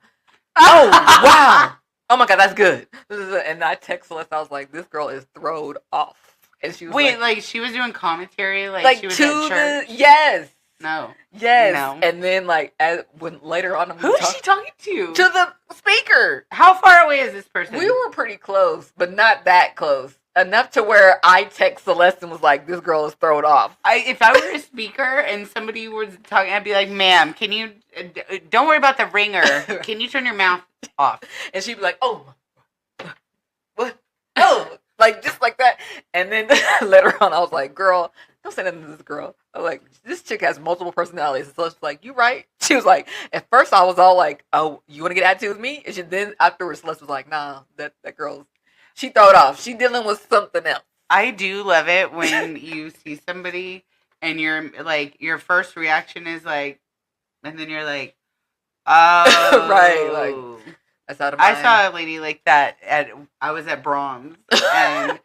A: Oh, wow. Oh, my God, that's good. And I text Celeste, I was like, this girl is throwed off. And she was
B: like, she was doing commentary, like she was at church?
A: Yes.
B: No.
A: Yes. No. And then, like, when later on...
B: Who is she talking to?
A: To the speaker.
B: How far away is this person?
A: We were pretty close, but not that close. Enough to where I text Celeste and was like, this girl is thrown off.
B: If I were a speaker and somebody was talking, I'd be like, ma'am, can you... don't worry about the ringer. Can you turn your mouth off?
A: And she'd be like, oh. What? Oh. Like, just like that. And then later on, I was like, girl, don't say nothing to this girl. I'm like, this chick has multiple personalities. And Celeste was like, you right? She was like, at first I was all like, oh, you want to get attitude with me? And then afterwards, Celeste was like, nah, that girl's, she throw it off. She dealing with something else.
B: I do love it when you see somebody and you're like, your first reaction is like, and then you're like, oh.
A: Right, like, that's out of mind.
B: I saw a lady like that I was at Brahms, and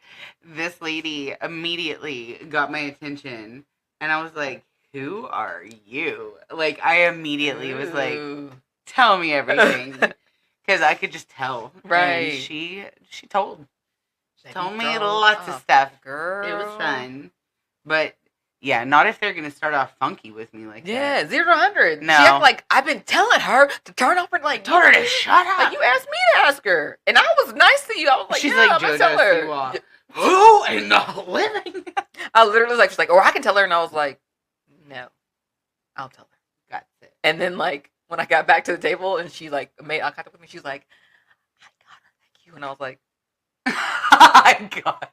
B: this lady immediately got my attention, and I was like, who are you? Like, I immediately was like, tell me everything. Because I could just tell.
A: Right.
B: And she told me lots of stuff.
A: Girl.
B: It was fun. But, yeah, not if they're going to start off funky with me like that.
A: Yeah, 0 to 100.
B: No.
A: She acted like, I've been telling her to turn off her, like,
B: told her to shut up.
A: Like, you asked me to ask her. And I was nice to you. I was like,
B: she's
A: yeah,
B: like,
A: I'm going to tell her.
B: Who in the living?
A: I literally was like, she's like, or I can tell her. And I was like, no, I'll tell her.
B: Got it.
A: And then, like, when I got back to the table and she, like, made eye contact with me, she was like, I got her, thank you. And I was like,
B: I got her.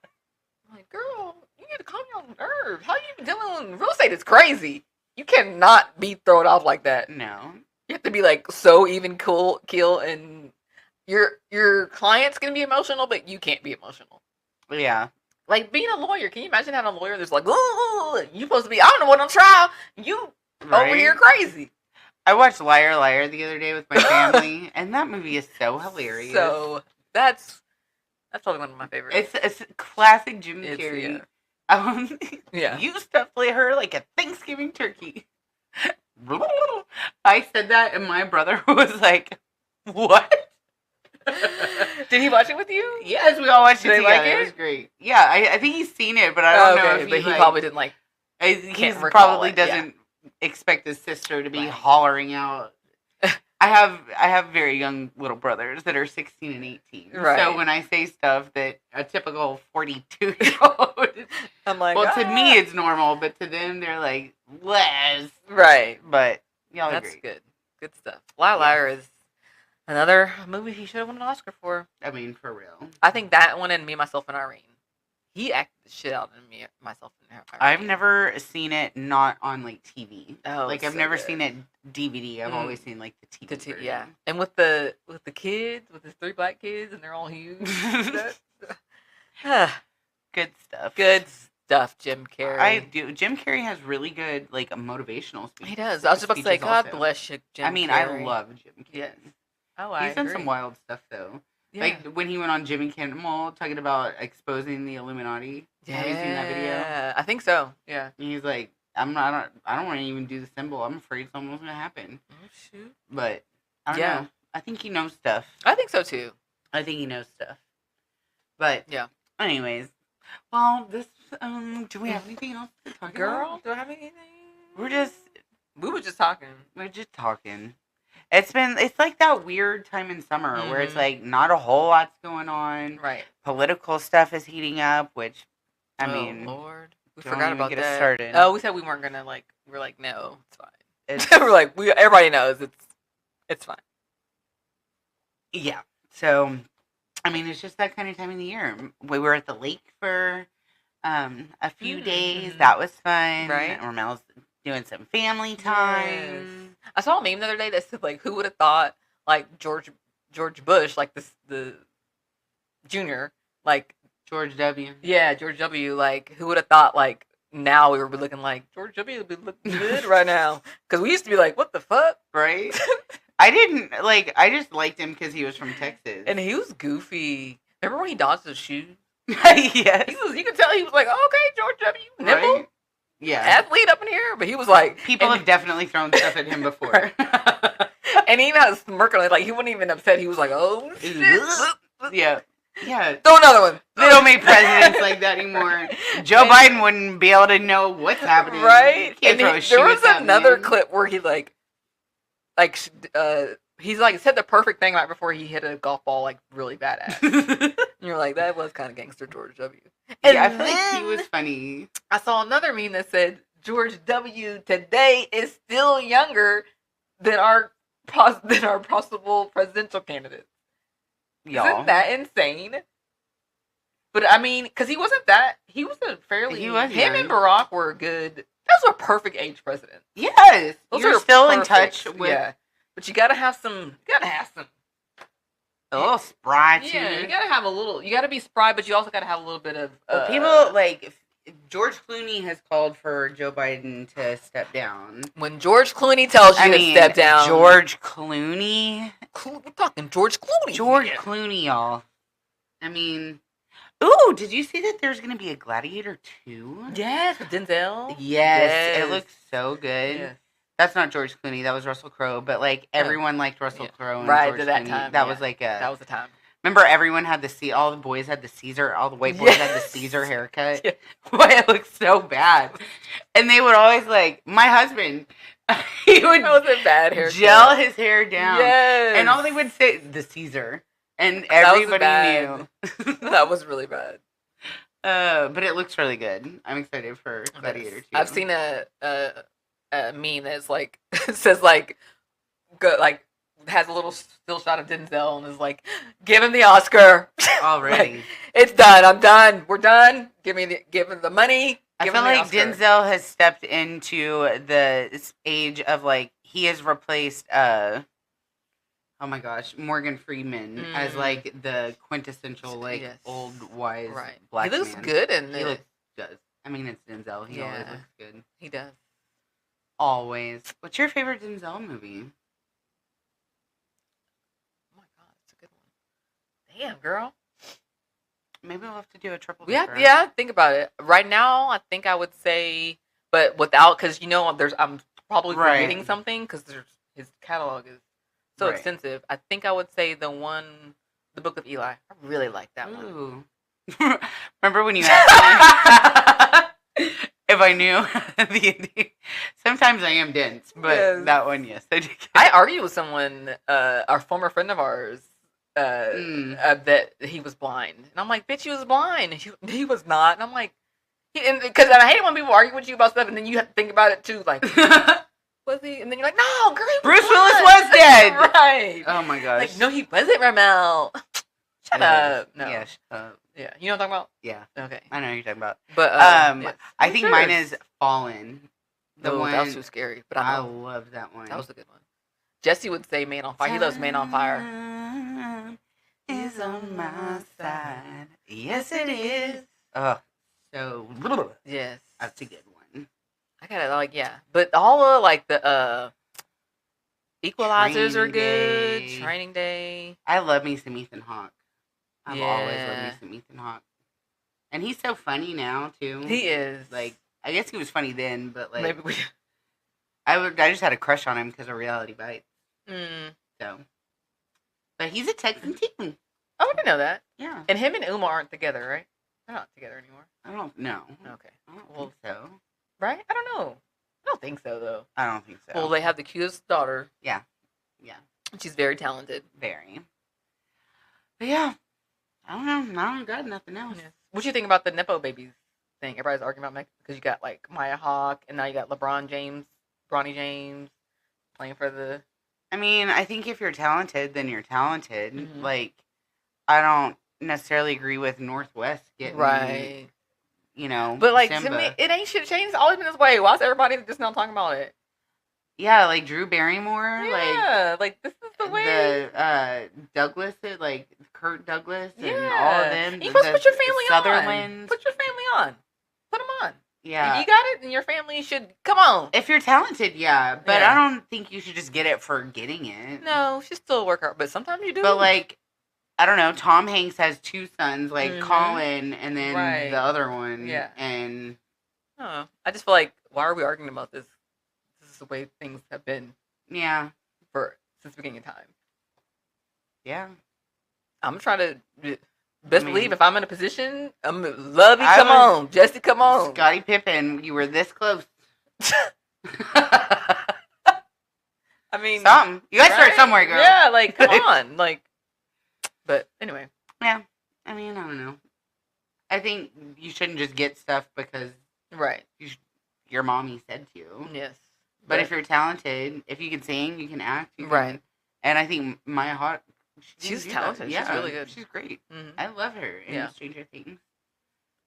A: I'm like, girl, you need to calm your nerves. How you been dealing with real estate? It's crazy. You cannot be thrown off like that.
B: No.
A: You have to be, like, so even keel, and your client's going to be emotional, but you can't be emotional.
B: Yeah.
A: Like, being a lawyer, can you imagine having a lawyer that's like, oh, you supposed to be, I don't know what on trial. You over here crazy.
B: I watched Liar Liar the other day with my family, and that movie is so hilarious.
A: So, that's probably one of my favorites.
B: It's a classic Jim Carrey.
A: Yeah.
B: You stuffed her like a Thanksgiving turkey. I said that, and my brother was like, what?
A: Did he watch it with you?
B: Yes, we all watched it together.
A: Like it?
B: It was great. Yeah, I think he's seen it, but I don't know if
A: he probably didn't like.
B: He probably doesn't expect his sister to be hollering out. I have very young little brothers that are 16 and 18. Right. So when I say stuff that a typical 42-year-old,
A: I'm like,
B: well, to me it's normal, but to them they're like, Les.
A: Right.
B: But y'all
A: That's
B: agree.
A: good. Good stuff. Liar Liar is another movie he should have won an Oscar for.
B: I mean, for real.
A: I think that one and Me, Myself, and Irene. He acted the shit out of Me, Myself, and Irene.
B: I've never seen it not on, like, TV.
A: Oh,
B: like, I've never seen it DVD. I've always seen, like, the TV version.
A: Yeah. And with the kids, with his 3 black kids, and they're all huge.
B: Good stuff.
A: Good stuff, Jim Carrey.
B: I do. Jim Carrey has really good, like, motivational speeches.
A: He does. I was just about to say, God bless you, Jim Carrey.
B: I mean, I love Jim Carrey.
A: Yes. Oh,
B: He's done some wild stuff, though.
A: Yeah.
B: Like, when he went on Jimmy Kimmel talking about exposing the Illuminati.
A: Yeah.
B: Have you seen that video?
A: I think so. Yeah.
B: And he's like, I don't want to even do the symbol. I'm afraid something's going to happen.
A: Oh, shoot.
B: But, I don't know. I think he knows stuff.
A: I think so, too.
B: I think he knows stuff. But,
A: yeah.
B: Anyways. Well, this, do we have anything else to talk about?
A: Girl, do I have anything?
B: We were just talking. It's like that weird time in summer where it's like not a whole lot's going on.
A: Right.
B: Political stuff is heating up, which, I mean.
A: Lord. We forgot about
B: get
A: that.
B: Us started.
A: Oh, we said we weren't going to, like, we're like, no, it's fine. We're like, everybody knows it's fine.
B: Yeah. So, I mean, it's just that kind of time of the year. We were at the lake for a few days. That was fun.
A: Right.
B: Ramelle's doing some family time.
A: Yes. I saw a meme the other day that said, like, who would have thought, like, George Bush, like, the junior, like.
B: George W.
A: Yeah, George W. Like, who would have thought, like, now we would be looking like, George W. would be looking good right now. Because we used to be like, what the fuck?
B: Right? I just liked him because he was from Texas.
A: And he was goofy. Remember when he dodged his shoes?
B: Yes.
A: You could tell he was like, oh, okay, George W. Nimble.
B: Right? Yeah.
A: Athlete up in here. But he was like.
B: People have definitely thrown stuff at him before.
A: And he even had a smirk on it. Like, he wasn't even upset. He was like, oh, shit.
B: Yeah. Yeah.
A: Throw another one.
B: They don't make presidents like that anymore. Joe Biden wouldn't be able to know what's happening.
A: Right? And there was another
B: man.
A: clip where he, he's, like, said the perfect thing right before he hit a golf ball, like, really badass. And you're like, that was kind of gangster George W. And
B: yeah, I feel like he was funny.
A: I saw another meme that said, George W. today is still younger than our possible presidential candidate.
B: Y'all.
A: Isn't that insane? But I mean, because he wasn't that. He was a fairly.
B: He was
A: him
B: young.
A: and Barack were good. Those were perfect age presidents.
B: Yes,
A: Those
B: you're
A: are
B: still
A: perfect.
B: in touch with.
A: Yeah, but you gotta have some.
B: A little spry too.
A: Yeah, you gotta have a little. You gotta be spry, but you also gotta have a little bit of.
B: Well, people like George Clooney has called for Joe Biden to step down.
A: When George Clooney tells you to step down,
B: George Clooney.
A: We're talking George Clooney.
B: George Clooney, y'all. I mean, ooh, did you see that there's going to be a Gladiator 2?
A: Yes, with Denzel.
B: Yes, it looks so good.
A: Yes.
B: That's not George Clooney. That was Russell Crowe. But like everyone liked Russell Crowe and
A: right
B: George
A: to that
B: Clooney.
A: time.
B: That was like a.
A: That was the time.
B: Remember, everyone had all the boys had the Caesar, all the white boys had the Caesar haircut.
A: Yeah.
B: Boy, it looked so bad. And they would always my husband, he would
A: That was a bad haircut.
B: gel his hair down.
A: Yes.
B: And all they would say, the Caesar. And everybody knew.
A: That was really bad.
B: But it looks really good. I'm excited for Gladiator 2.
A: I've seen a meme that's like, says like, has a little still shot of Denzel and is like, give him the Oscar.
B: Already.
A: Like, it's done. I'm done. We're done. Give him the money.
B: I feel like Denzel has stepped into the age of like, he has replaced, oh my gosh, Morgan Freeman as like the quintessential old wise black man.
A: He looks good in
B: He does. I mean, it's Denzel. He always looks good.
A: He does.
B: Always. What's your favorite Denzel movie?
A: Damn, girl.
B: Maybe we'll have to do a triple.
A: Yeah, think about it. Right now, I think I would say, but without, because I'm probably forgetting something because his catalog is so extensive. I think I would say the Book of Eli. I really like that one.
B: Remember when you asked me if I knew the ending? Sometimes I am dense, but that one, yes, I did.
A: I argued with someone, our former friend of ours. That he was blind, and I'm like, bitch, he was blind. He was not, and I'm like, because I hate it when people argue with you about stuff, and then you have to think about it too, like, was he? And then you're like, no, girl,
B: Bruce Willis was dead,
A: right?
B: Oh my gosh,
A: like, no, he wasn't, Ramelle. Shut up. No,
B: yeah, shut up.
A: Yeah, you know what I'm talking about?
B: Yeah,
A: okay,
B: I know what you're talking about.
A: But
B: yes. I think mine is Fallen.
A: The one that was too scary, but
B: I love that one.
A: That was a good one. Jesse would say Man on Fire. He loves Man on Fire.
B: Is on my side. Yes, it is. Oh, so
A: yes,
B: that's a good one.
A: I gotta but all of the Equalizers are good. Training Day.
B: I love me some Ethan Hawke. I've always loved me some Ethan Hawke, and he's so funny now too.
A: He is.
B: Like, I guess he was funny then, but like
A: maybe
B: I just had a crush on him because of Reality Bites. So, but he's a Texan too.
A: Oh, I didn't know that.
B: Yeah.
A: And him and Uma aren't together, right? They're not together anymore.
B: I don't know.
A: Okay.
B: I don't think so.
A: Right? I don't know. I don't think so, though.
B: I don't think so.
A: Well, they have the cutest daughter.
B: Yeah. Yeah.
A: She's very talented.
B: Very. But yeah. I don't know. I don't got nothing else.
A: Yeah. What do you think about the Nepo babies thing? Everybody's arguing about because you got like Maya Hawke, and now you got Bronny James playing for the...
B: I mean, I think if you're talented, then you're talented.
A: Mm-hmm.
B: Like, I don't necessarily agree with Northwest getting,
A: but like
B: Simba.
A: To me, it ain't shit changed. It's always been this way. Why is everybody just now talking about it?
B: Yeah, like Drew Barrymore.
A: Yeah, like this is the way.
B: The Douglas, like Kurt Douglas, and all of them.
A: You supposed to put your family
B: Sutherland.
A: on. Put your family on. Put them on.
B: Yeah.
A: If you got it, and your family should come on.
B: If you're talented, yeah. But I don't think you should just get it for getting it.
A: No, you should still work hard. But sometimes you do.
B: But like, I don't know. Tom Hanks has two sons, like Colin, and then the other one.
A: Yeah.
B: And
A: I just feel like, why are we arguing about this? This is the way things have been.
B: Yeah.
A: Since the beginning of time.
B: Yeah.
A: I'm trying to believe if I'm in a position, Lovey, come on. Jesse, come on.
B: Scottie Pippen, you were this close.
A: I mean,
B: something. You guys start somewhere, girl.
A: Yeah, like, come on. Like, but anyway.
B: Yeah. I mean, I don't know. I think you shouldn't just get stuff because your mommy said to.
A: Yes.
B: But if you're talented, if you can sing, you can act. And I think Maya Hawke
A: She's talented.
B: Yeah,
A: she's really good.
B: She's great.
A: Mm-hmm.
B: I love her in Stranger Things.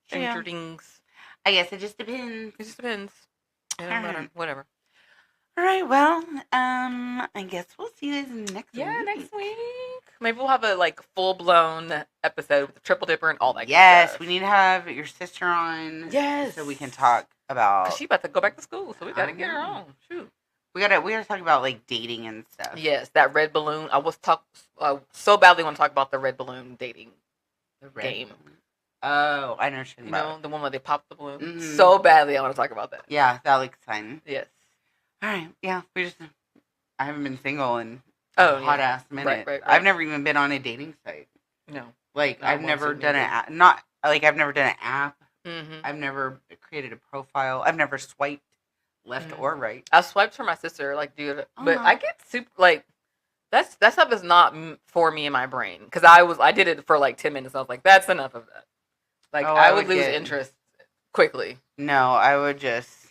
A: Stranger Things.
B: I guess it just depends.
A: It just depends. Yeah, whatever.
B: All right, well, I guess we'll see you guys next week.
A: Yeah, next week. Maybe we'll have a, like, full-blown episode with the Triple Dipper and all that
B: Yes,
A: stuff.
B: we need to have your sister on.
A: Yes.
B: So we can talk about...
A: 'Cause she about to go back to school, so we got to get her on. Shoot.
B: We gotta talk about, like, dating and stuff.
A: Yes, that red balloon. I was so badly want to talk about the red balloon dating game.
B: Balloon. Oh, I know what you're talking about.
A: You know, the one where they pop the balloon.
B: Mm-hmm.
A: So badly I want to talk about that.
B: Yeah, that looks fun.
A: Yes.
B: All right, yeah, I haven't been single in
A: a
B: hot ass minute.
A: Right.
B: I've never even been on a dating site.
A: No.
B: Like,
A: Not
B: I've never
A: once
B: done
A: either.
B: I've never done an app.
A: Mm-hmm.
B: I've never created a profile. I've never swiped left or right.
A: I swiped for my sister, like, dude, but I get super, like, that stuff is not for me in my brain, because I did it for like 10 minutes. I was like, that's enough of that. Like, I would lose interest quickly.
B: No, I would just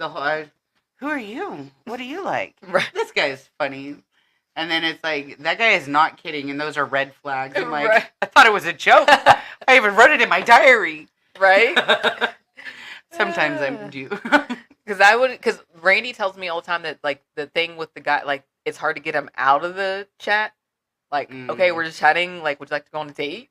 B: who are you? What do you like?
A: Right.
B: This guy's funny. And then it's like, that guy is not kidding, and those are red flags. I'm like,
A: Right.
B: I thought it was a joke. I even wrote it in my diary.
A: Right?
B: Sometimes I do.
A: Because Randy tells me all the time that, like, the thing with the guy, like, it's hard to get him out of the chat. Like, okay, we're just chatting. Like, would you like to go on a date?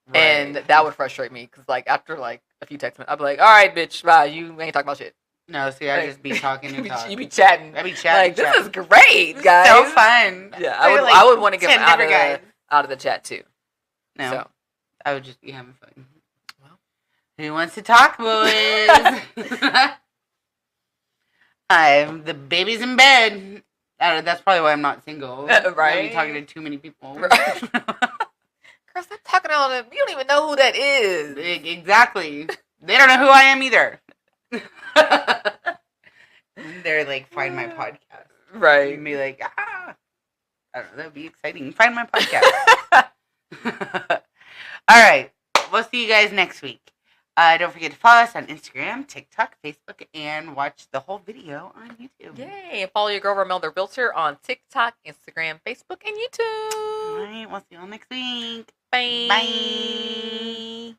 A: Right. And that would frustrate me, because, like, after, like, a few texts, I'd be like, all right, bitch, bye. You ain't talking about shit.
B: No, see, I just be talking and talking.
A: You be chatting.
B: I be chatting.
A: Like, this is great, guys.
B: So fun.
A: Yeah, I would want to get him out of the chat, too.
B: No.
A: So.
B: I would just be having fun. Well, who wants to talk, boys? The baby's in bed. That's probably why I'm not single.
A: Right?
B: I'll be talking to too many people.
A: Right. Girl, stop talking on them. You don't even know who that is.
B: Exactly. They don't know who I am either. They're like, find my podcast.
A: Right.
B: And be like, I don't know, that would be exciting. Find my podcast. All right. We'll see you guys next week. Don't forget to follow us on Instagram, TikTok, Facebook, and watch the whole video on YouTube.
A: Yay. And follow your girl, Ramelle the Realtor, on TikTok, Instagram, Facebook, and YouTube.
B: All right. We'll see you all next week.
A: Bye.
B: Bye.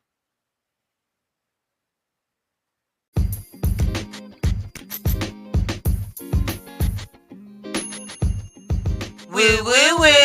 B: Woo, woo, woo.